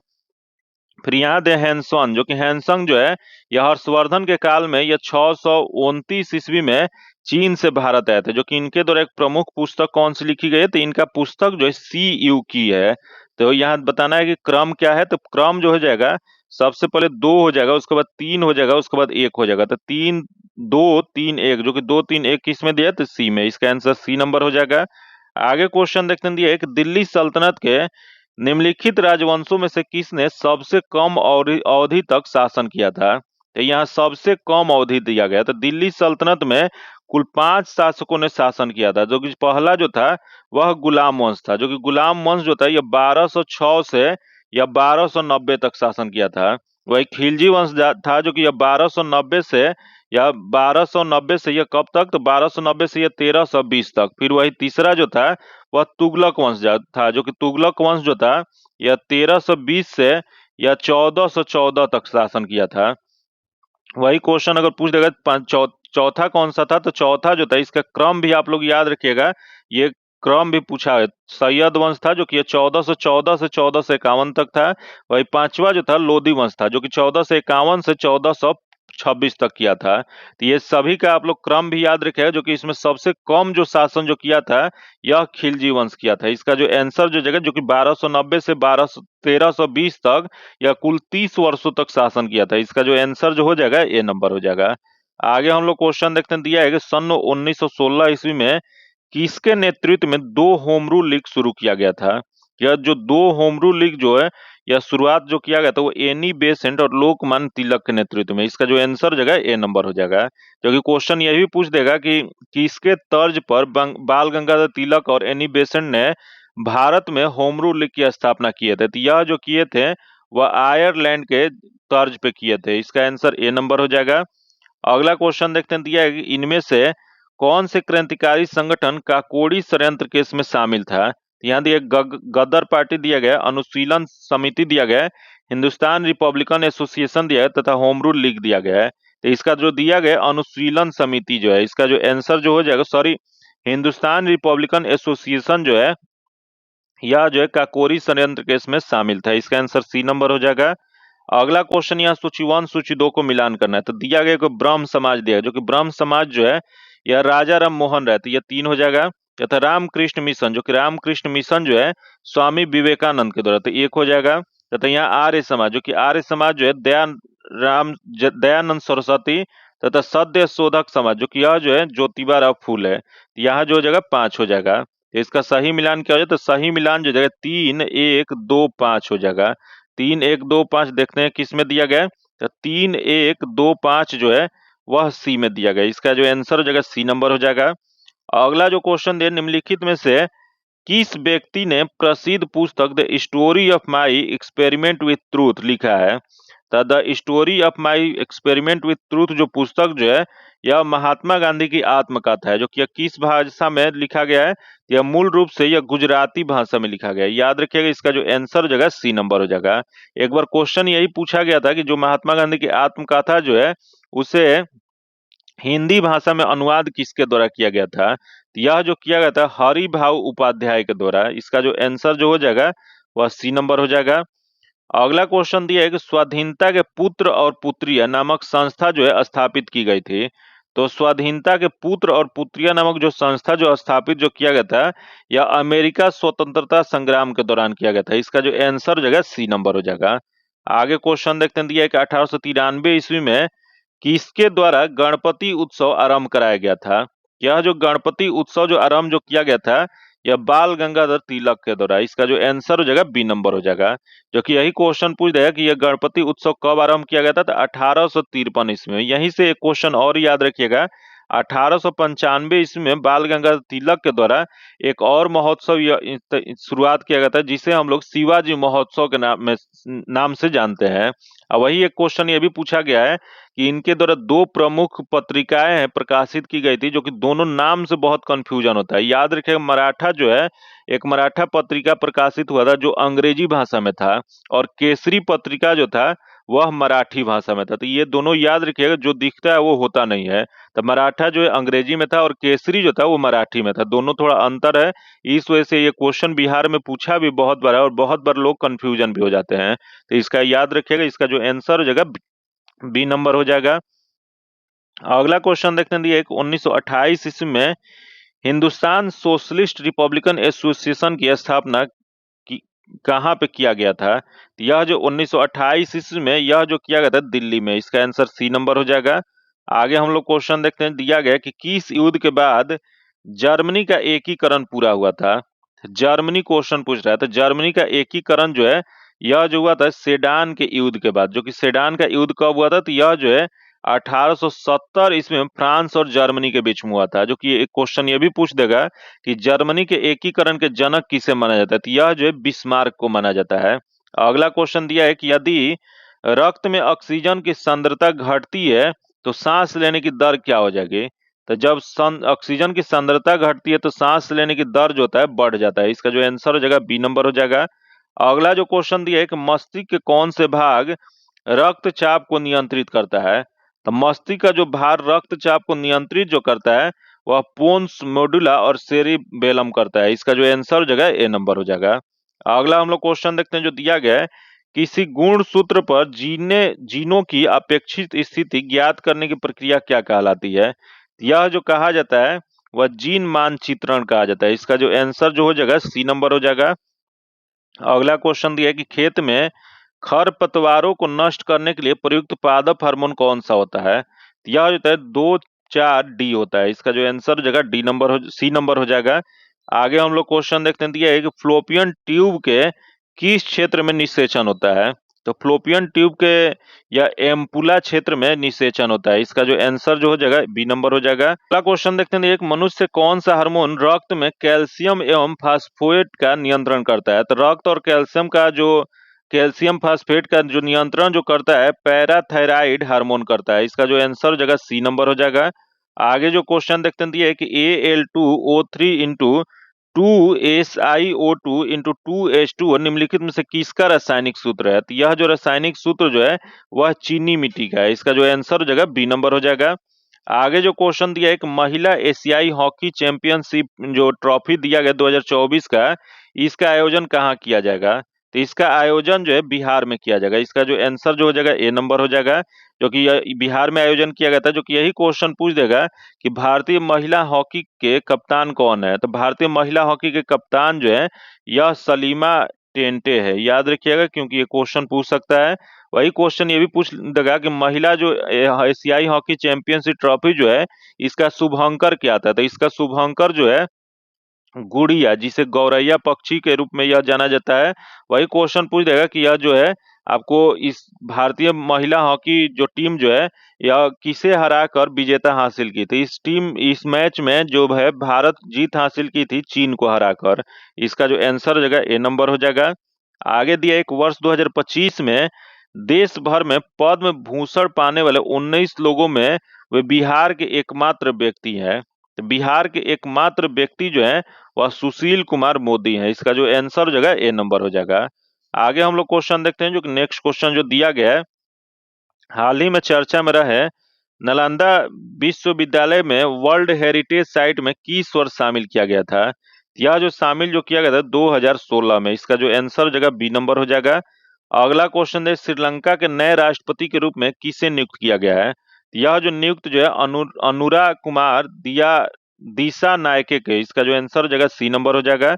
फिर यहाँ दे हैंसन, जो कि हैंसंग जो है यह हर्षवर्धन के काल में यह 629 ईस्वी में चीन से भारत आए थे। जो कि इनके द्वारा एक प्रमुख पुस्तक कौन सी लिखी गई है, तो इनका पुस्तक जो है सी यू की है। तो यहाँ बताना है कि क्रम क्या है, तो क्रम जो हो जाएगा सबसे पहले 2 हो जाएगा, उसके बाद 3 हो जाएगा, उसके बाद 1 हो जाएगा। तो 3 2 3 1, जो कि 2 3 1 किस में दिया है, तो सी में। इसका आंसर सी नंबर हो जाएगा। आगे क्वेश्चन देखते हैं, दिया है कि दिल्ली सल्तनत के निम्नलिखित राजवंशों में से किसने सबसे कम अवधि तक शासन किया था। तो यहाँ सबसे कम अवधि दिया गया। तो दिल्ली सल्तनत में कुल 5 शासकों ने शासन किया था। जो कि पहला जो था वह गुलाम वंश था। जो कि गुलाम वंश जो था यह 1206 से या 1290 तक शासन किया था। वही खिलजी वंश था, जो कि यह 1290 से या 1290 से यह कब तक, तो 1290 से यह 1320 तक। फिर वही तीसरा जो था वह तुगलक वंश था। जो कि तुगलक वंश जो था यह 1320 से या 1414 तक शासन किया था। वही क्वेश्चन अगर पूछ देगा चौथा कौन सा था, तो चौथा जो था इसका क्रम भी आप लोग याद रखिएगा, ये क्रम भी पूछा है। सैयद वंश था, जो कि 1414 से 1451 तक था। वही पांचवा जो था लोधी वंश था, जो कि 1451 से 1426 तक किया था। तो ये सभी का आप लोग क्रम भी याद रखिएगा। जो कि इसमें सबसे कम जो शासन जो किया था यह खिलजी वंश किया था। इसका जो आंसर जो जगह, जो कि 1290 से 1320 तक या कुल 30 वर्षों तक शासन किया था। इसका जो आंसर जो हो जाएगा ए नंबर हो जाएगा। आगे हम लोग क्वेश्चन देखते हैं, दिया है कि सन 1916 ईस्वी में किसके नेतृत्व में 2 होम रूल लीग शुरू किया गया था। यह जो 2 होम रूल लीग जो है यह शुरुआत जो किया गया था वो एनी बेसेंट और लोकमान्य तिलक के नेतृत्व में। इसका जो आंसर हो जाएगा ए नंबर हो जाएगा। जो कि क्वेश्चन यह भी पूछ देगा कि किसके तर्ज पर बाल गंगाधर तिलक और एनी बेसेंट ने भारत में होम रूल लीग की स्थापना किए थे। तो यह जो किए थे वह आयरलैंड के तर्ज पे किए थे। इसका आंसर ए नंबर हो जाएगा। अगला क्वेश्चन देखते हैं, दिया है कि इनमें से कौन से क्रांतिकारी संगठन काकोड़ी षड्यंत्र केस में शामिल था। यहाँ दिया गदर पार्टी दिया गया, अनुशीलन समिति दिया गया, हिंदुस्तान रिपब्लिकन एसोसिएशन दिया गया तथा होम रूल लीग दिया गया है। तो इसका जो दिया गया अनुशीलन समिति जो है, इसका जो आंसर जो हो जाएगा, सॉरी, हिंदुस्तान रिपब्लिकन एसोसिएशन जो है यह जो है काकोरी षड्यंत्र केस में शामिल था। इसका आंसर सी नंबर हो जाएगा। अगला क्वेश्चन यहाँ सूची 1 सूची 2 को मिलान करना है। तो दिया गया को ब्रह्म समाज दिया, जो कि ब्रह्म समाज जो है यह राजा राम मोहन रहते, यह 3 हो जाएगा। तथा रामकृष्ण मिशन, जो कि रामकृष्ण मिशन जो है स्वामी विवेकानंद के द्वारा, तो 1 हो जाएगा। तथा यहाँ आर्य समाज, जो कि आर्य समाज जो है दयानंद सरस्वती तथा सत्य शोधक समाज, जो कि यह जो है ज्योतिबा राव फूल है, यहाँ जो हो जाएगा 5 हो जाएगा। तो इसका सही मिलान क्या हो जाए, तो सही मिलान जो जगह 3 1 2 5 हो जाएगा। 3 1 2 5 देखते हैं किस में दिया गया है, तो 3 1 2 5 जो है वह सी में दिया गया। इसका जो आंसर हो जाएगा सी नंबर हो जाएगा। अगला जो क्वेश्चन दिया, निम्नलिखित में से किस व्यक्ति ने प्रसिद्ध पुस्तक the story of my experiment with truth लिखा है। तो the story of my experiment with truth जो पुस्तक जो है यह महात्मा गांधी की आत्मकथा है। जो कि यह किस भाषा में लिखा गया है, यह मूल रूप से यह गुजराती भाषा में लिखा गया है। याद रखिएगा, इसका जो आंसर हो जाएगा सी नंबर हो जाएगा। एक बार क्वेश्चन यही पूछा गया था कि जो महात्मा गांधी की आत्मकथा जो है उसे हिंदी भाषा में अनुवाद किसके द्वारा किया गया था। तो यह जो किया गया था हरि भाव उपाध्याय के द्वारा। इसका जो आंसर जो हो जाएगा वह सी नंबर हो जाएगा। अगला क्वेश्चन दिया है कि स्वाधीनता के पुत्र और पुत्रिया नामक संस्था जो है स्थापित की गई थी। तो स्वाधीनता के पुत्र और पुत्रिया नामक जो संस्था जो स्थापित जो किया गया था यह अमेरिका स्वतंत्रता संग्राम के दौरान किया गया था। इसका जो आंसर जो है सी नंबर हो जाएगा। आगे क्वेश्चन देखते हैं, दिया है कि 1893 ईस्वी में किसके द्वारा गणपति उत्सव आरंभ कराया गया था। यह जो गणपति उत्सव जो आरंभ जो किया गया था यह बाल गंगाधर तिलक के द्वारा। इसका जो आंसर हो जाएगा बी नंबर हो जाएगा। जो कि यही क्वेश्चन पूछ देगा कि यह गणपति उत्सव कब आरंभ किया गया था, तो 1853 ईस्वी में। यहीं से एक क्वेश्चन और याद रखिएगा, 1895 ईस्वी में बाल गंगाधर तिलक के द्वारा एक और महोत्सव शुरुआत किया गया था, जिसे हम लोग शिवाजी महोत्सव के नाम से जानते हैं। और वही एक क्वेश्चन ये भी पूछा गया है कि इनके द्वारा 2 प्रमुख पत्रिकाएं हैं प्रकाशित की गई थी, जो कि दोनों नाम से बहुत कंफ्यूजन होता है। याद रखिएगा, मराठा जो है एक मराठा पत्रिका प्रकाशित हुआ था जो अंग्रेजी भाषा में था, और केसरी पत्रिका जो था वह मराठी भाषा में था। तो ये दोनों याद रखिएगा, जो दिखता है वो होता नहीं है। तो मराठा जो है अंग्रेजी में था और केसरी जो था वो मराठी में था, दोनों थोड़ा अंतर है। इस वजह से ये क्वेश्चन बिहार में पूछा भी बहुत बार है और बहुत बार लोग कंफ्यूजन भी हो जाते हैं। तो इसका याद रखिएगा, इसका जो आंसर हो जाएगा बी नंबर हो जाएगा। अगला क्वेश्चन देखते हैं, दिया 1928 ईस्वी में हिंदुस्तान सोशलिस्ट रिपब्लिकन एसोसिएशन की स्थापना की कहाँ पे किया गया था। तो यह जो 1928 ईस्वी में यह जो किया गया था दिल्ली में, इसका आंसर सी नंबर हो जाएगा। आगे हम लोग क्वेश्चन देखते हैं, दिया गया कि किस युद्ध के बाद जर्मनी का एकीकरण पूरा हुआ था। जर्मनी क्वेश्चन पूछ रहा है, तो जर्मनी का एकीकरण जो है यह जो हुआ था सेडान के युद्ध के बाद। जो कि सेडान का युद्ध कब हुआ था, तो यह जो है 1870 ईस्वी में फ्रांस और जर्मनी के बीच में हुआ था। जो कि एक क्वेश्चन ये भी पूछ देगा कि जर्मनी के एकीकरण के जनक किसे माना जाता है, तो यह जो है बिस्मार्क को माना जाता है। अगला क्वेश्चन दिया है कि यदि रक्त में ऑक्सीजन की सांद्रता घटती है तो सांस लेने की दर क्या हो जाएगी। तो जब ऑक्सीजन की सांद्रता घटती है तो सांस लेने की दर जो होता है बढ़ जाता है। इसका जो आंसर हो जाएगा बी नंबर हो जाएगा। अगला जो क्वेश्चन दिया है कि मस्तिष्क के कौन से भाग रक्तचाप को नियंत्रित करता है। तो मस्तिष्क का जो भाग रक्तचाप को नियंत्रित जो करता है वह पोन्स मेडुला और सेरिबेलम करता है। इसका जो आंसर हो जाएगा ए नंबर हो जाएगा। अगला हम लोग क्वेश्चन देखते हैं, जो दिया गया है किसी गुण सूत्र पर जीनों की अपेक्षित स्थिति ज्ञात करने की प्रक्रिया क्या कहलाती है। यह जो कहा जाता है वह जीन मानचित्रण कहा जाता है। इसका जो आंसर जो हो जाएगा सी नंबर हो जाएगा। अगला क्वेश्चन दिया है कि खेत में खरपतवारों को नष्ट करने के लिए प्रयुक्त पादप हार्मोन कौन सा होता है। यह जो है 2,4-D होता है। इसका जो आंसर हो जाएगा डी नंबर हो सी नंबर हो जाएगा। आगे हम लोग क्वेश्चन देखते हैं, दिया है कि फ्लोपियन ट्यूब के किस क्षेत्र में निषेचन होता है। तो फ्लोपियन ट्यूब के या एम्पुला क्षेत्र में निषेचन होता है। इसका जो आंसर जो हो जाएगा बी नंबर हो जाएगा। अगला क्वेश्चन देखते हैं, एक मनुष्य कौन सा हार्मोन रक्त में कैल्शियम एवं फास्फेट का नियंत्रण करता है। तो रक्त और कैल्शियम फास्फेट का जो नियंत्रण जो करता है पैराथायराइड हार्मोन करता है। इसका जो आंसर हो जाएगा सी नंबर हो जाएगा। आगे जो क्वेश्चन देखते हैं, दिया है कि Al2O3 into 2SiO2 into 2H2 निम्नलिखित में से किसका रासायनिक सूत्र है। तो यह जो रासायनिक सूत्र जो है वह चीनी मिट्टी का है। इसका जो आंसर हो जाएगा बी नंबर हो जाएगा। आगे जो क्वेश्चन दिया है, एक महिला एशियाई हॉकी चैंपियनशिप जो ट्रॉफी दिया गया 2024 का, इसका आयोजन कहाँ किया जाएगा। तो इसका आयोजन जो है बिहार में किया जाएगा। इसका जो आंसर जो हो जाएगा ए नंबर हो जाएगा, जो कि बिहार में आयोजन किया गया था। जो कि यही क्वेश्चन पूछ देगा कि भारतीय महिला हॉकी के कप्तान कौन है। तो भारतीय महिला हॉकी के कप्तान जो है यह सलीमा टेंटे है, याद रखिएगा क्योंकि ये क्वेश्चन पूछ सकता है। वही क्वेश्चन ये भी पूछ देगा कि महिला जो एशियाई हॉकी चैंपियनशिप ट्रॉफी जो है इसका शुभंकर क्या था। तो इसका शुभंकर जो है गुड़िया, जिसे गौरैया पक्षी के रूप में यह जाना जाता है। वही क्वेश्चन पूछ देगा कि यह जो है आपको इस भारतीय महिला हॉकी जो टीम जो है यह किसे हराकर विजेता हासिल की थी। इस मैच में जो है भारत जीत हासिल की थी चीन को हराकर। इसका जो आंसर हो जाएगा ए नंबर हो जाएगा। आगे दिया एक वर्ष 2025 में देश भर में पद्म भूषण पाने वाले 19 लोगों में वे बिहार के एकमात्र व्यक्ति हैं। तो बिहार के एकमात्र व्यक्ति जो है वह सुशील कुमार मोदी है। इसका जो आंसर हो जाएगा ए नंबर हो जाएगा। आगे हम लोग क्वेश्चन देखते हैं, जो कि नेक्स्ट क्वेश्चन जो दिया गया है, हाल ही में चर्चा में रहे नालंदा विश्वविद्यालय में वर्ल्ड हेरिटेज साइट में किस वर्ष शामिल किया गया था। यह जो शामिल जो किया गया था 2016 में। इसका जो आंसर हो जाएगा बी नंबर हो जाएगा। अगला क्वेश्चन है, श्रीलंका के नए राष्ट्रपति के रूप में किसे नियुक्त किया गया है। यह जो नियुक्त जो है अनुरा कुमार दिशा नायके के। इसका जो आंसर हो जाएगा सी नंबर हो जाएगा।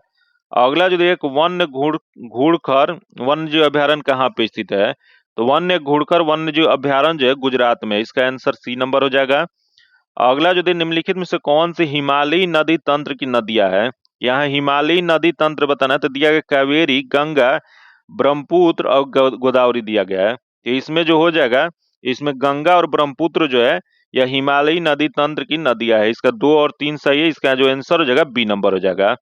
अगला जो एक वन्य घुड़खर वन्य जीव अभ्यारण्य कहाँ पे स्थित है। तो वन्य घुड़खर वन्य जीव अभ्यारण्य जो है गुजरात में। इसका आंसर सी नंबर हो जाएगा। अगला जो निम्नलिखित में से कौन सी हिमालयी नदी तंत्र की नदियां है। यहाँ हिमालयी नदी तंत्र बताना है, तो दिया गया कावेरी, गंगा, ब्रह्मपुत्र और गोदावरी दिया गया है। तो इसमें जो हो जाएगा, इसमें गंगा और ब्रह्मपुत्र जो है यह हिमालयी नदी तंत्र की नदियां है। इसका 2 और 3 सही है। इसका जो आंसर हो जाएगा बी नंबर हो जाएगा।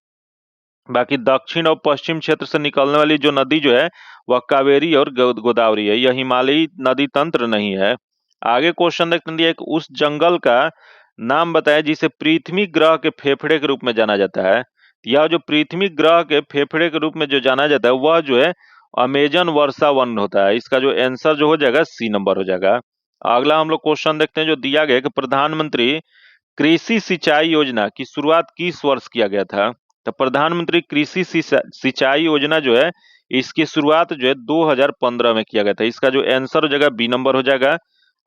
बाकी दक्षिण और पश्चिम क्षेत्र से निकलने वाली जो नदी जो है वह कावेरी और गोदावरी है। यह हिमालयी नदी तंत्र नहीं है। आगे क्वेश्चन देखते हैं, एक उस जंगल का नाम बताएं जिसे पृथ्वी ग्रह के फेफड़े के रूप में जाना जाता है। यह जो पृथ्वी ग्रह के फेफड़े के रूप में जो जाना जाता है वह जो है अमेजन वर्षा वन होता है। इसका जो आंसर जो हो जाएगा सी नंबर हो जाएगा। अगला हम लोग क्वेश्चन देखते हैं जो दिया गया है कि प्रधानमंत्री कृषि सिंचाई योजना की शुरुआत किस वर्ष किया गया था। तो प्रधानमंत्री कृषि सिंचाई योजना जो है इसकी शुरुआत जो है 2015 में किया गया था। इसका जो आंसर हो जाएगा बी नंबर हो जाएगा।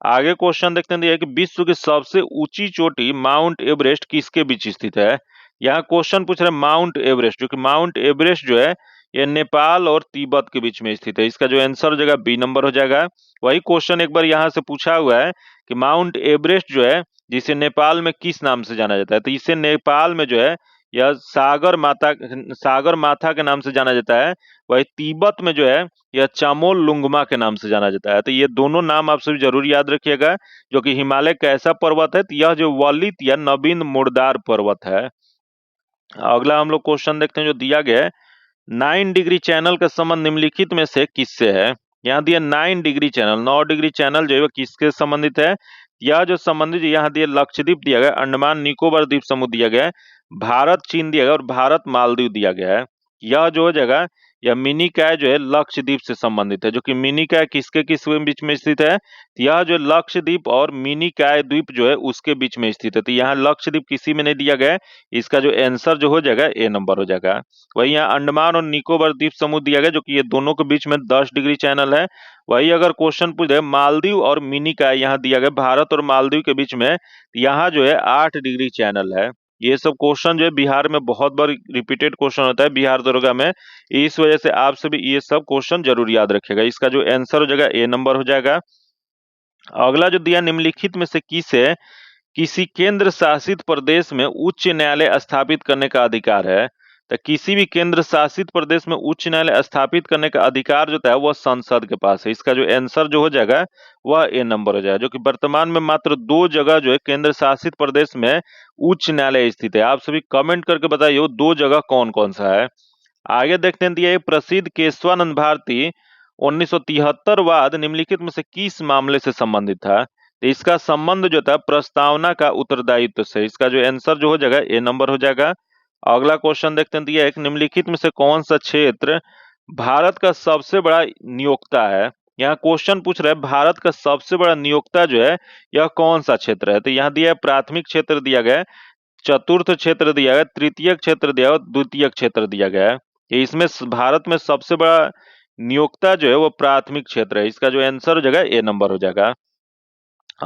आगे क्वेश्चन देखते हैं कि विश्व की सबसे ऊंची चोटी माउंट एवरेस्ट किसके बीच स्थित है। यहाँ क्वेश्चन पूछ रहे हैं माउंट एवरेस्ट, जो कि माउंट एवरेस्ट जो है ये नेपाल और तिब्बत के बीच में स्थित है। इसका जो आंसर हो जाएगा बी नंबर हो जाएगा। वही क्वेश्चन एक बार यहाँ से पूछा हुआ है कि माउंट एवरेस्ट जो है जिसे नेपाल में किस नाम से जाना जाता है। तो इसे नेपाल में जो है यह सागर माथा के नाम से जाना जाता है। वही तिब्बत में जो है यह चामोल लुंगमा के नाम से जाना जाता है। तो ये दोनों नाम आप सभी जरूर याद रखिएगा। जो कि हिमालय का ऐसा पर्वत है, तो यह जो वलित या नवीन मुर्दार पर्वत है। अगला हम लोग क्वेश्चन देखते हैं जो दिया गया है 9 डिग्री चैनल का संबंध निम्नलिखित में से किससे है। यहाँ दिया 9 डिग्री चैनल, 9 डिग्री चैनल जो है वो किसके संबंधित है। यह जो संबंधित यहाँ दिया लक्षद्वीप दिया गया, अंडमान निकोबार द्वीप समूह दिया गया है, भारत चीन दिया गया और भारत मालदीव दिया गया है। यह जो हो जाएगा यह मिनिकॉय जो है लक्षद्वीप से संबंधित है। जो कि मिनिकॉय किसके किस बीच में स्थित है, यह जो लक्षद्वीप और मिनिकॉय द्वीप जो है उसके बीच में स्थित है। तो यहाँ लक्षद्वीप किसी में नहीं दिया गया है। इसका जो आंसर जो हो जाएगा ए नंबर हो जाएगा। वही यहाँ अंडमान और निकोबार द्वीप समूह दिया गया, जो कि ये दोनों के बीच में 10 डिग्री चैनल है। वही अगर क्वेश्चन पूछ दे मालदीव और मिनिकॉय यहाँ दिया गया भारत और मालदीव के बीच में, यहाँ जो है 8 डिग्री चैनल है। ये सब क्वेश्चन जो है बिहार में बहुत बार रिपीटेड क्वेश्चन होता है बिहार दरोगा में, इस वजह से आप सभी ये सब क्वेश्चन जरूर याद रखिएगा। इसका जो आंसर हो जाएगा ए नंबर हो जाएगा। अगला जो दिया निम्नलिखित में से किसे किसी केंद्र शासित प्रदेश में उच्च न्यायालय स्थापित करने का अधिकार है। तो किसी भी केंद्र शासित प्रदेश में उच्च न्यायालय स्थापित करने का अधिकार जो है वह संसद के पास है। इसका जो आंसर जो हो जाएगा वह ए नंबर हो जाएगा। जो कि वर्तमान में मात्र 2 जगह जो है केंद्र शासित प्रदेश में उच्च न्यायालय स्थित है। आप सभी कमेंट करके बताइए वो 2 जगह कौन कौन सा है। आगे देखते हैं दिया प्रसिद्ध केशवानंद भारती 1973 वाद निम्नलिखित में से किस मामले से संबंधित था। तो इसका संबंध जो था प्रस्तावना का उत्तरदायित्व से। इसका जो आंसर जो हो जाएगा ए नंबर हो जाएगा। अगला क्वेश्चन देखते हैं दिया एक निम्नलिखित में से कौन सा क्षेत्र भारत का सबसे बड़ा नियोक्ता है। यहाँ क्वेश्चन पूछ रहा है भारत का सबसे बड़ा नियोक्ता जो है यह कौन सा क्षेत्र है। तो यहाँ दिया है प्राथमिक क्षेत्र दिया गया है, चतुर्थ क्षेत्र दिया गया, तृतीय क्षेत्र दिया गया, द्वितीय क्षेत्र दिया गया है। इसमें भारत में सबसे बड़ा नियोक्ता जो है वो प्राथमिक क्षेत्र है। इसका जो आंसर हो जाएगा ए नंबर हो जाएगा।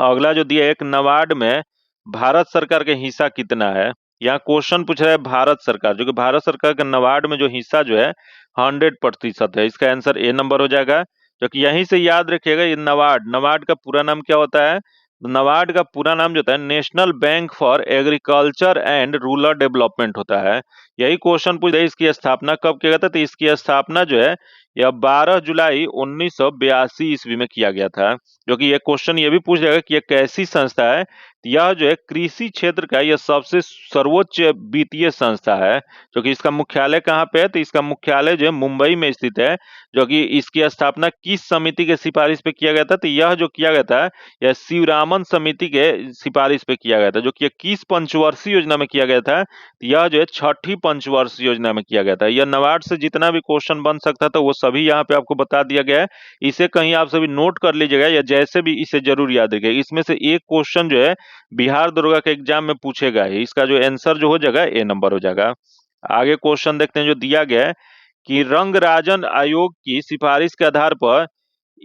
अगला जो दिया एक नबार्ड में भारत सरकार का हिस्सा कितना है। यहाँ क्वेश्चन पूछ रहा है भारत सरकार, जो कि भारत सरकार का नबार्ड में जो हिस्सा जो है 100% है। इसका आंसर ए नंबर हो जाएगा। जो कि यहीं से याद रखिएगा ये नबार्ड का पूरा नाम क्या होता है। नबार्ड का पूरा नाम जो होता है national bank for agriculture and rural development होता है। यही क्वेश्चन पूछ रहा है इसकी स्थापना कब किया गया था। तो इसकी स्थापना जो है यह 12 जुलाई 1982 ईस्वी में किया गया था। जो कि यह क्वेश्चन ये भी पूछ जाएगा कि यह कैसी संस्था है। यह जो है कृषि क्षेत्र का यह सबसे सर्वोच्च वित्तीय संस्था है। जो कि इसका मुख्यालय कहाँ पे है, तो इसका मुख्यालय जो है मुंबई में स्थित है। जो कि इसकी स्थापना किस समिति के सिफारिश पे किया गया था। तो यह जो किया गया था यह शिवरामन समिति के सिफारिश पे किया गया था। जो कि किस पंचवर्षीय योजना में किया गया था, यह जो है 6ठी पंचवर्षीय योजना में किया गया था। यह नबार्ड से जितना भी क्वेश्चन बन सकता था वो सभी यहाँ पे आपको बता दिया गया है। इसे कहीं आप सभी नोट कर लीजिएगा या जैसे भी इसे जरूर याद रखिएगा। इसमें से एक क्वेश्चन जो है बिहार दरोगा के एग्जाम में पूछेगा ही। इसका जो आंसर जो हो जाएगा ए नंबर हो जाएगा। आगे क्वेश्चन देखते हैं जो दिया गया है कि रंगराजन आयोग की सिफारिश के आधार पर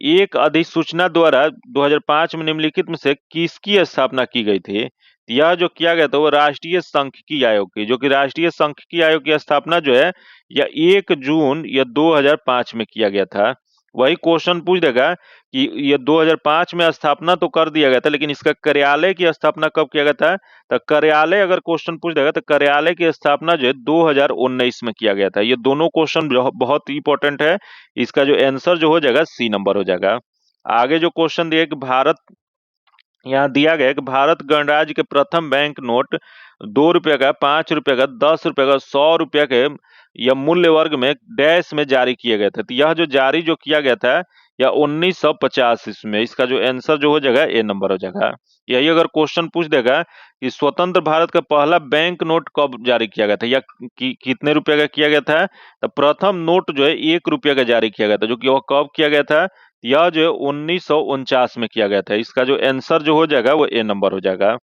एक अधिसूचना द्वारा 2005 में निम्नलिखित में से किसकी स्थापना की गई थी। यह जो किया गया था वो राष्ट्रीय सांख्यिकी आयोग की। जो कि राष्ट्रीय सांख्यिकी आयोग की स्थापना जो है यह 1 जून या 2005 में किया गया था। वही क्वेश्चन पूछ देगा कि ये 2005 में स्थापना तो कर दिया गया था, लेकिन इसका कार्यालय की स्थापना कब किया गया था। तो कार्यालय अगर क्वेश्चन पूछ देगा तो कार्यालय की स्थापना जो है 2019 में किया गया था। ये दोनों क्वेश्चन बहुत इंपॉर्टेंट है। इसका जो आंसर जो हो जाएगा सी नंबर हो जाएगा। आगे जो क्वेश्चन दिया कि भारत, यहाँ दिया गया कि भारत गणराज्य के प्रथम बैंक नोट 2 रुपए का, 5 रुपए का, 10 रुपए का, 100 रुपए के या मूल्य वर्ग में डैश में जारी किए गए थे। तो यह जो जारी जो किया गया था या 1950 ईस्वी में? इसका जो आंसर जो हो जाएगा ए नंबर हो जाएगा। यही अगर क्वेश्चन पूछ देगा कि स्वतंत्र भारत का पहला बैंक नोट कब जारी किया गया था या कितने रुपए का किया गया था, तो प्रथम नोट जो है 1 रुपया का जारी किया गया था, जो कि वह कब किया गया था, यह जो है 1949 में किया गया था। इसका जो आंसर जो हो जाएगा वो ए नंबर हो जाएगा।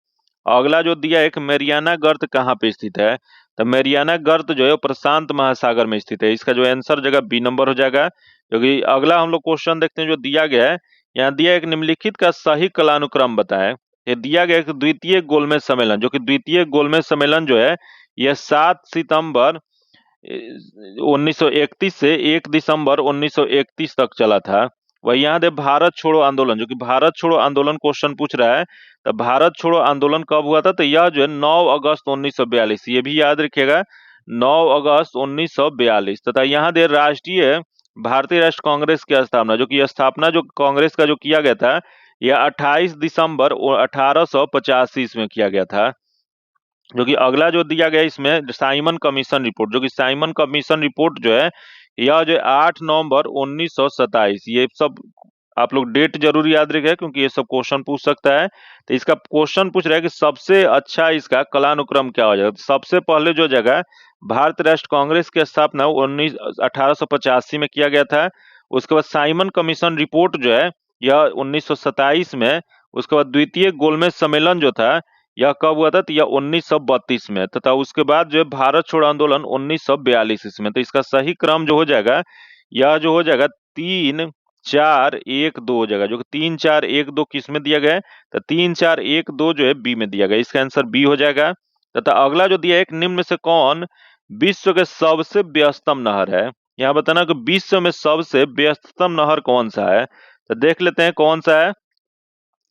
अगला जो दिया एक मेरियाना गर्त कहाँ पे स्थित है, तो मेरियाना गर्त जो है वो प्रशांत महासागर में स्थित है। इसका जो आंसर जगह बी नंबर हो जाएगा। क्योंकि अगला हम लोग क्वेश्चन देखते हैं जो दिया गया है, यहाँ दिया एक निम्नलिखित का सही कालानुक्रम बताएं। ये दिया गया एक द्वितीय गोलमेज सम्मेलन, जो कि द्वितीय गोलमेज सम्मेलन जो है यह 7 सितंबर 1931 से 1 दिसंबर 1931 तक चला था। वही यहाँ दे भारत छोड़ो आंदोलन, जो कि भारत छोड़ो आंदोलन क्वेश्चन पूछ रहा है, तो भारत छोड़ो आंदोलन कब हुआ था, तो यह जो है 9 अगस्त 1942, ये भी याद रखिएगा, 9 अगस्त 1942। तथा यहाँ दे राष्ट्रीय भारतीय राष्ट्र कांग्रेस की स्थापना, जो कि स्थापना जो कांग्रेस का जो किया गया था, यह 28 दिसंबर 1885 में किया गया था। जो कि अगला जो दिया गया इसमें साइमन कमीशन रिपोर्ट, जो कि साइमन कमीशन रिपोर्ट जो है यह जो 8 नवंबर 1927, ये सब आप लोग डेट जरूर याद रखें क्योंकि ये सब क्वेश्चन पूछ सकता है। तो इसका क्वेश्चन पूछ रहा है कि सबसे अच्छा इसका कालानुक्रम क्या हो जाएगा। तो सबसे पहले जो जगह भारत राष्ट्र कांग्रेस की स्थापना 1885 में किया गया था। उसके बाद साइमन कमीशन रिपोर्ट जो है यह 1927 में। उसके बाद द्वितीय गोलमेज सम्मेलन जो था यह कब हुआ था, तो यह 1932 में। तथा उसके बाद जो है भारत छोड़ो आंदोलन 1942 ईस्वी में। तो इसका सही क्रम जो हो जाएगा यह जो हो जाएगा 3 4 1 2 हो जाएगा, जो कि 3 4 1 2 किस में दिया गया है, तो 3 4 1 2 जो है बी में दिया गया। इसका आंसर बी हो जाएगा। तथा अगला जो दिया है, एक निम्न में से कौन विश्व के सबसे व्यस्तम नहर है। यहाँ बताना कि विश्व में सबसे व्यस्तम नहर कौन सा है, तो देख लेते हैं कौन सा है।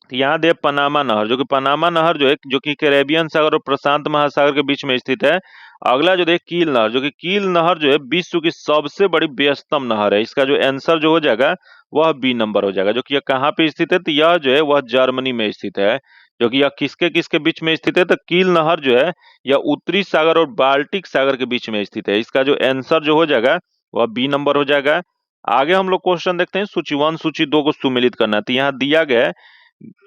यहाँ दे पनामा नहर, जो कि पनामा नहर जो है जो कि कैरेबियन सागर और प्रशांत महासागर के बीच में स्थित है। अगला जो देख कील नहर, जो कि कील नहर जो है विश्व की सबसे बड़ी व्यस्तम नहर है। इसका जो आंसर जो हो जाएगा वह बी नंबर हो जाएगा। जो कि यह कहाँ पे स्थित है, तो यह जो है वह जर्मनी में स्थित है। जो कि यह किसके किसके बीच में स्थित है, तो कील नहर जो है यह उत्तरी सागर और बाल्टिक सागर के बीच में स्थित है। इसका जो आंसर जो हो जाएगा वह बी नंबर हो जाएगा। आगे हम लोग क्वेश्चन देखते हैं, सूची 1 सूची 2 को सुमिलित करना है। तो यहाँ दिया गया है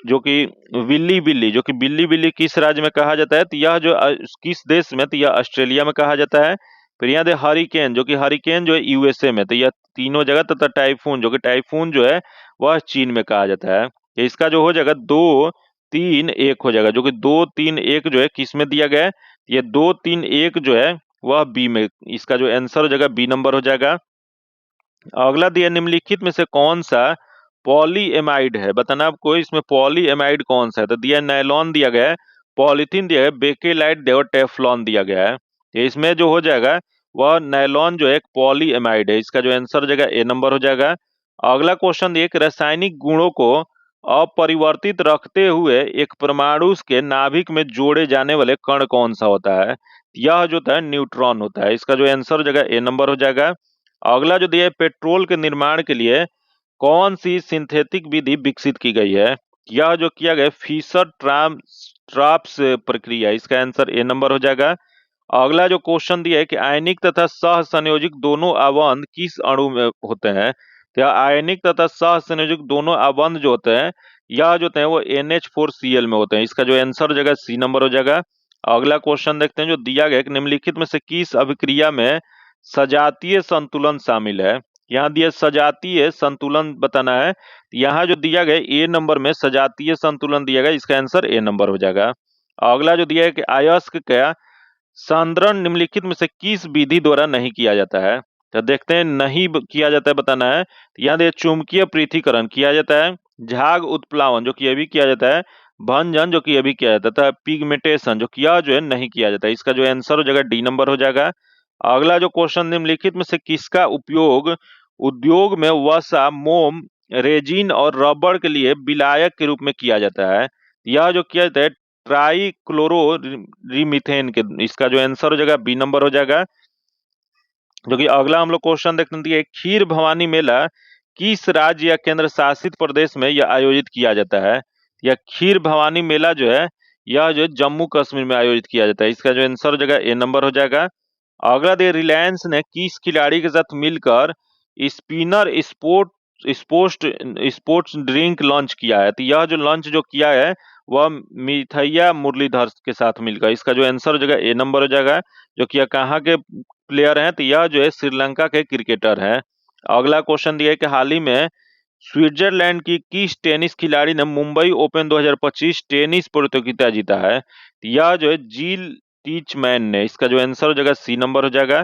जो कि विल्ली बिल्ली, जो कि बिल्ली बिल्ली किस राज्य में कहा जाता है, तो यह जो किस देश में, तो यह ऑस्ट्रेलिया में कहा जाता है। फिर यहाँ दे हरिकेन, जो कि हरिकेन जो है यूएसए में। तो यह तीनों जगह। तथा टाइफून, जो कि टाइफून जो है वह चीन में कहा जाता है। तो इसका जो हो जाएगा 2 3 1 हो जाएगा, जो कि 2 3 1 जो है किस में दिया गया है, ये 2 3 1 जो है वह बी में। इसका जो आंसर हो जाएगा बी नंबर हो जाएगा। अगला दिया निम्नलिखित में से कौन सा पॉलीएमाइड है, बताना आपको इसमें पॉलीएमाइड कौन सा है। तो दिया नायलॉन दिया गया है, पॉलीथीन दिया है, बेकेलाइट दिया और टेफ्लॉन दिया गया है। तो इसमें जो हो जाएगा वह नायलॉन जो है एक पॉलीएमाइड है। इसका जो आंसर हो जाएगा ए नंबर हो जाएगा। अगला क्वेश्चन एक रासायनिक गुणों को अपरिवर्तित रखते हुए एक परमाणु के नाभिक में जोड़े जाने वाले कण कौन सा होता है, यह जो होता है न्यूट्रॉन होता है। इसका जो आंसर हो जाएगा ए नंबर हो जाएगा। अगला जो दिया है पेट्रोल के निर्माण के लिए कौन सी सिंथेटिक विधि विकसित की गई है, यह जो किया गया फिशर ट्राप्स प्रक्रिया। इसका आंसर ए नंबर हो जाएगा। अगला जो क्वेश्चन दिया है कि आयनिक तथा सह संयोजक दोनों आबंध किस अणु में होते हैं, तो आयनिक तथा सह संयोजक दोनों आबंध जो होते हैं यह जो होते हैं वो NH4Cl में होते हैं। इसका जो आंसर हो जाएगा सी नंबर हो जाएगा। अगला क्वेश्चन देखते हैं जो दिया गया निम्नलिखित में से किस अभिक्रिया में सजातीय संतुलन शामिल है। यहाँ दिया सजातीय संतुलन बताना है। यहाँ जो दिया गया ए नंबर में सजातीय संतुलन दिया गया, इसका आंसर ए नंबर हो जाएगा। अगला जो दिया है कि अयस्क का सांद्रण निम्नलिखित में से किस विधि द्वारा नहीं किया जाता है, तो देखते हैं नहीं किया जाता है बताना है। तो यहाँ देखिए चुंबकीय पृथक्करण किया जाता है, झाग उत्प्लावन जो कि ये भी किया जाता है, भंजन जो कि ये भी किया जाता है, पिगमेंटेशन जो किया जो है नहीं किया जाता है। इसका जो आंसर हो जाएगा डी नंबर हो जाएगा। अगला जो क्वेश्चन निम्नलिखित में से किसका उपयोग उद्योग में वसा, मोम, रेजिन और रबड़ के लिए विलायक के रूप में किया जाता है, यह जो किया जाता है ट्राइक्लोरोमीथेन के। इसका जो आंसर हो जाएगा बी नंबर हो जाएगा। जो कि अगला हम लोग क्वेश्चन देखते हैं खीर भवानी मेला किस राज्य या केंद्र शासित प्रदेश में यह आयोजित किया जाता है, या खीर भवानी मेला जो है यह जो जम्मू कश्मीर में आयोजित किया जाता है। इसका जो आंसर हो जाएगा ए नंबर हो जाएगा। अगला दे रिलायंस ने किस खिलाड़ी के साथ मिलकर spinner sport sports sports drink launch किया है? तो यह जो लॉन्च जो किया है वह मिथैया मुरलीधर के साथ मिलकर। इसका जो आंसर हो जाएगा ए नंबर हो जाएगा। जो कि यह कहाँ के प्लेयर हैं? तो यह जो है श्रीलंका के क्रिकेटर हैं। अगला क्वेश्चन दिया है कि हाल ही में स्विट्जरलैंड की किस टेनिस खिलाड़ी ने मुंबई ओपन 2025 टेनिस प्रतियोगिता जीता है? तो यह जो है जील टीचमैन ने। इसका जो आंसर हो जाएगा सी नंबर हो जाएगा।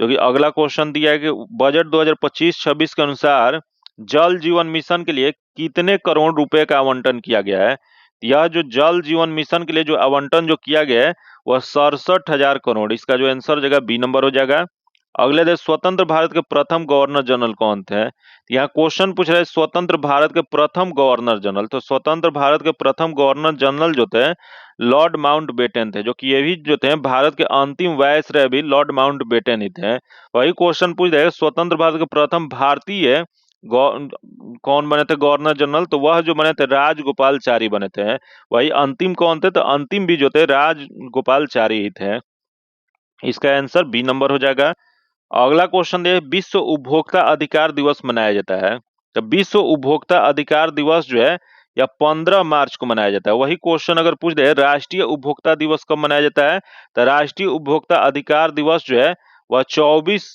जो कि अगला क्वेश्चन दिया है कि बजट 2025-26 के अनुसार जल जीवन मिशन के लिए कितने करोड़ रुपए का आवंटन किया गया है? यह जो जल जीवन मिशन के लिए जो आवंटन जो किया गया है वह 67,000 करोड़। इसका जो आंसर हो जाएगा बी नंबर हो जाएगा। अगले देश स्वतंत्र भारत के प्रथम गवर्नर जनरल कौन थे? यहाँ क्वेश्चन पूछ रहे हैं स्वतंत्र भारत के प्रथम गवर्नर जनरल। तो स्वतंत्र भारत के प्रथम गवर्नर जनरल जो थे लॉर्ड माउंटबेटन थे। जो कि ये भी जो थे भारत के अंतिम वायसराय भी लॉर्ड माउंटबेटन ही थे। वही क्वेश्चन पूछ रहे हैं स्वतंत्र भारत के प्रथम भारतीय कौन बने थे गवर्नर जनरल? तो वह जो बने थे राजगोपालचारी बने थे। वही अंतिम कौन थे? तो अंतिम भी जो थे राजगोपालचारी ही थे। इसका आंसर बी नंबर हो जाएगा। अगला क्वेश्चन है विश्व उपभोक्ता अधिकार दिवस मनाया जाता है। तो विश्व उपभोक्ता अधिकार दिवस जो है या 15 मार्च को मनाया जाता है। वही क्वेश्चन अगर पूछ दे राष्ट्रीय उपभोक्ता दिवस कब मनाया जाता है? तो राष्ट्रीय उपभोक्ता अधिकार दिवस जो है वह 24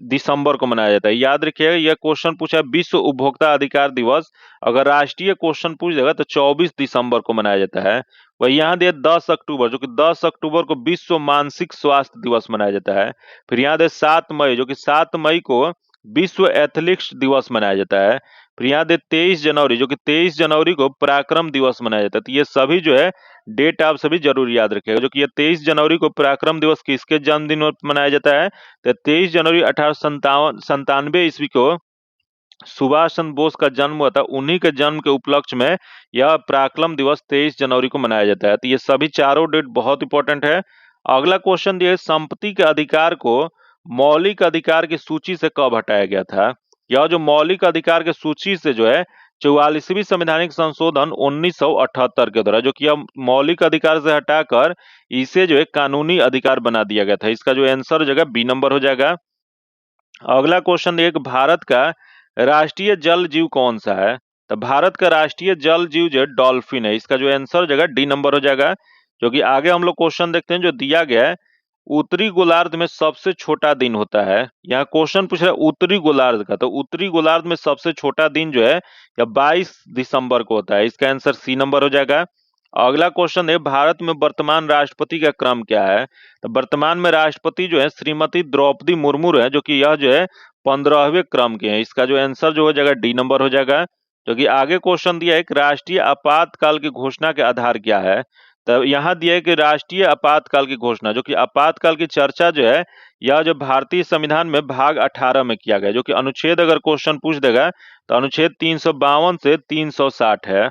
दिसंबर को मनाया जाता है। याद रखिएगा यह क्वेश्चन पूछा है विश्व उपभोक्ता अधिकार दिवस, अगर राष्ट्रीय क्वेश्चन पूछ देगा तो 24 दिसंबर को मनाया जाता है। वही यहाँ दिया 10 अक्टूबर, जो कि 10 अक्टूबर को विश्व मानसिक स्वास्थ्य दिवस मनाया जाता है। फिर यहाँ दे 7 मई, जो कि 7 मई को विश्व एथलेटिक्स दिवस मनाया जाता है। फिर यहाँ दे 23 जनवरी, जो कि 23 जनवरी को पराक्रम दिवस मनाया जाता है। तो ये सभी जो है डेट आप सभी जरूर याद रखिएगा। जो कि ये 23 जनवरी को पराक्रम दिवस किसके जन्मदिन पर मनाया जाता है? तो 23 जनवरी 1897 ईस्वी को सुभाष चंद्र बोस का जन्म हुआ था। उन्हीं के जन्म के उपलक्ष्य में यह पराक्रम दिवस 23 जनवरी को मनाया जाता है। तो ये सभी चारों डेट बहुत इंपॉर्टेंट है। अगला क्वेश्चन दिया संपत्ति के अधिकार को मौलिक अधिकार की सूची से कब हटाया गया था? यह जो मौलिक अधिकार की सूची से जो है 44वीं संवैधानिक संशोधन 1978 के द्वारा, जो कि अब मौलिक अधिकार से हटाकर इसे जो है कानूनी अधिकार बना दिया गया था। इसका जो आंसर हो जाएगा बी नंबर हो जाएगा। अगला क्वेश्चन एक भारत का राष्ट्रीय जल जीव कौन सा है? तो भारत का राष्ट्रीय जल जीव जो है डॉल्फिन है। इसका जो आंसर हो जाएगा डी नंबर हो जाएगा। जो कि आगे हम लोग क्वेश्चन देखते हैं जो दिया गया है उत्तरी गोलार्ध में सबसे छोटा दिन होता है। यहाँ क्वेश्चन पूछ रहा है उत्तरी गोलार्ध का, तो उत्तरी गोलार्ध में सबसे छोटा दिन जो है या 22 दिसंबर को होता है। इसका आंसर सी नंबर हो जाएगा। अगला क्वेश्चन है भारत में वर्तमान राष्ट्रपति का क्रम क्या है? तो वर्तमान में राष्ट्रपति जो है श्रीमती द्रौपदी मुर्मू है, जो कि यह जो है 15वें क्रम के हैं। इसका जो आंसर जो हो जाएगा डी नंबर हो जाएगा। जो कि आगे क्वेश्चन दिया है कि राष्ट्रीय आपातकाल की घोषणा के आधार क्या है? तो यहाँ दिया है कि राष्ट्रीय आपातकाल की घोषणा, जो कि आपातकाल की चर्चा जो है यह जो भारतीय संविधान में भाग 18 में किया गया। जो कि अनुच्छेद अगर क्वेश्चन पूछ देगा तो अनुच्छेद 352 से 360 है।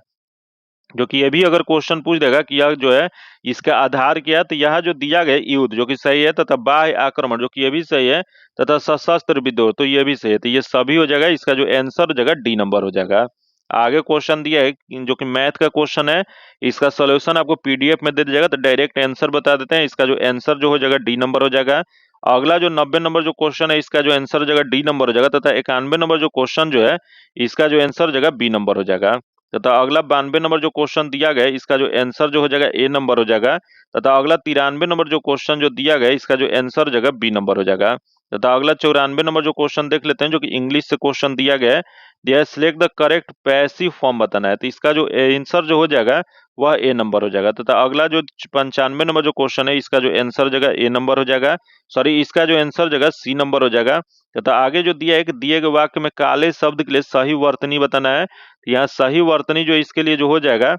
जो कि ये भी अगर क्वेश्चन पूछ देगा कि यह जो है इसका आधार क्या है, तो यह जो दिया गया युद्ध जो कि सही है, तथा बाह्य आक्रमण जो कि ये भी सही है, तथा सशस्त्र विद्रोह तो ये भी सही है। तो ये सभी हो जाएगा। इसका जो आंसर हो जाएगा डी नंबर हो जाएगा। आगे क्वेश्चन दिया है जो कि मैथ का क्वेश्चन है, इसका सोल्यूशन आपको पीडीएफ में दे दिया जाएगा। तो डायरेक्ट आंसर बता देते हैं। इसका जो आंसर जो हो जाएगा डी नंबर हो जाएगा। अगला जो 90 नंबर जो क्वेश्चन है इसका जो आंसर हो जाएगा डी नंबर हो जाएगा, तथा 91 नंबर जो क्वेश्चन जो है इसका जो आंसर हो जाएगा बी नंबर हो जाएगा। तथा अगला 92 नंबर जो क्वेश्चन दिया गया है इसका जो आंसर जो हो जाएगा ए नंबर हो जाएगा। तथा अगला 93 नंबर जो क्वेश्चन जो दिया गया है इसका जो आंसर हो जाएगा बी नंबर हो जाएगा। तथा अगला 94 नंबर जो क्वेश्चन देख लेते हैं जो कि इंग्लिश से क्वेश्चन दिया गया है select the correct passive form बताना है। तो इसका जो आंसर जो हो जाएगा वह ए नंबर हो जाएगा। तथा अगला जो 95 नंबर जो क्वेश्चन है इसका जो आंसर हो जाएगा ए नंबर हो जाएगा। सॉरी, इसका जो आंसर हो जाएगा सी नंबर हो जाएगा। तथा आगे जो दिया है कि दिए गए वाक्य में काले शब्द के लिए सही वर्तनी बताना है। यहाँ सही वर्तनी जो इसके लिए जो हो जाएगा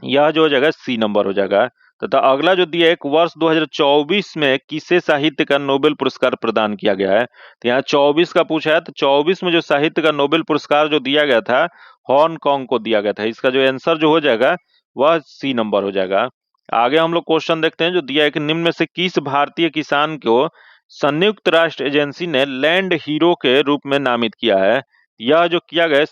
यह जो हो जाएगा सी नंबर हो जाएगा। तथा अगला जो दिया है एक वर्ष 2024 में किसे साहित्य का नोबेल पुरस्कार प्रदान किया गया है? तो यहाँ 24 का पूछा है, तो 24 में जो साहित्य का नोबेल पुरस्कार जो दिया गया था हांगकांग को दिया गया था। इसका जो आंसर जो हो जाएगा वह सी नंबर हो जाएगा। आगे हम लोग क्वेश्चन देखते हैं जो दिया है कि निम्न में से किस भारतीय किसान को संयुक्त राष्ट्र एजेंसी ने लैंड हीरो के रूप में नामित किया है? यह जो किया गया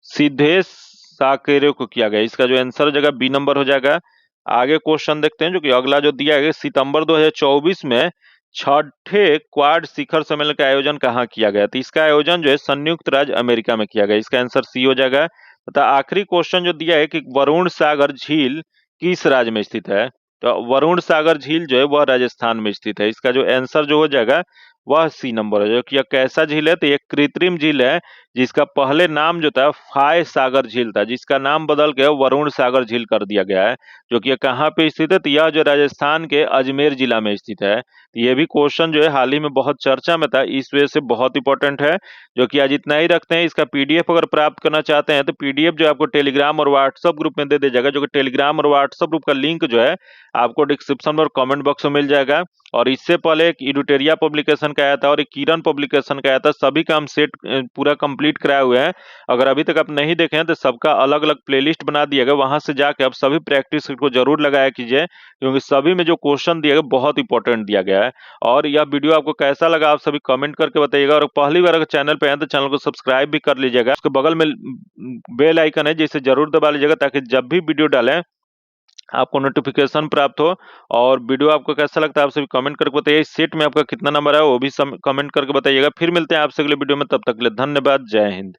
सिद्धेश साकेरे को किया गया। इसका जो आंसर हो जाएगा बी नंबर हो जाएगा। आगे क्वेश्चन देखते हैं जो कि अगला जो दिया है सितंबर 2024 में छठे क्वाड शिखर सम्मेलन का आयोजन कहाँ किया गया? तो इसका आयोजन जो है संयुक्त राज्य अमेरिका में किया गया। इसका आंसर सी हो जाएगा। तथा आखिरी क्वेश्चन जो दिया है कि वरुण सागर झील किस राज्य में स्थित है? तो वरुण सागर झील जो है वह राजस्थान में स्थित है। इसका जो आंसर जो हो जाएगा वह सी नंबर है। जो कि यह कैसा झील है? तो ये कृत्रिम झील है, जिसका पहले नाम जो था फाय सागर झील था, जिसका नाम बदल के वरुण सागर झील कर दिया गया है। जो कि यह कहाँ पे स्थित है? तो यह जो राजस्थान के अजमेर जिला में स्थित है। ये भी क्वेश्चन जो है हाल ही में बहुत चर्चा में था, इस वजह से बहुत इंपॉर्टेंट है। जो कि आज इतना ही रखते हैं। इसका पीडीएफ अगर प्राप्त करना चाहते हैं तो पीडीएफ जो है आपको टेलीग्राम और व्हाट्सएप ग्रुप में दे दिया जाएगा। जो कि टेलीग्राम और व्हाट्सएप ग्रुप का लिंक जो है आपको डिस्क्रिप्शन में और कमेंट बॉक्स में मिल जाएगा। और इससे पहले एक इडुटेरिया पब्लिकेशन का आया था और एक किरण पब्लिकेशन का आया था। सभी का हम सेट पूरा कंप्लीट कराए हुए हैं। अगर अभी तक आप नहीं देखे हैं तो सबका अलग अलग प्लेलिस्ट बना दिया गया, वहां से जाके आप सभी प्रैक्टिस को जरूर लगाया कीजिए, क्योंकि सभी में जो क्वेश्चन दिया गया बहुत इंपॉर्टेंट दिया गया है। और यह वीडियो आपको कैसा लगा आप सभी कमेंट करके बताइएगा। और पहली बार अगर चैनल पे हैं तो चैनल को सब्सक्राइब भी कर लीजिएगा। उसके बगल में बेल आइकन है, जिसे जरूर दबा लीजिएगा, ताकि जब भी वीडियो डालें आपको नोटिफिकेशन प्राप्त हो। और वीडियो आपको कैसा लगता है आप सभी कमेंट करके बताइए। इस सेट में आपका कितना नंबर है वो भी कमेंट करके बताइएगा। फिर मिलते हैं आपसे अगले वीडियो में, तब तक के लिए धन्यवाद। जय हिंद।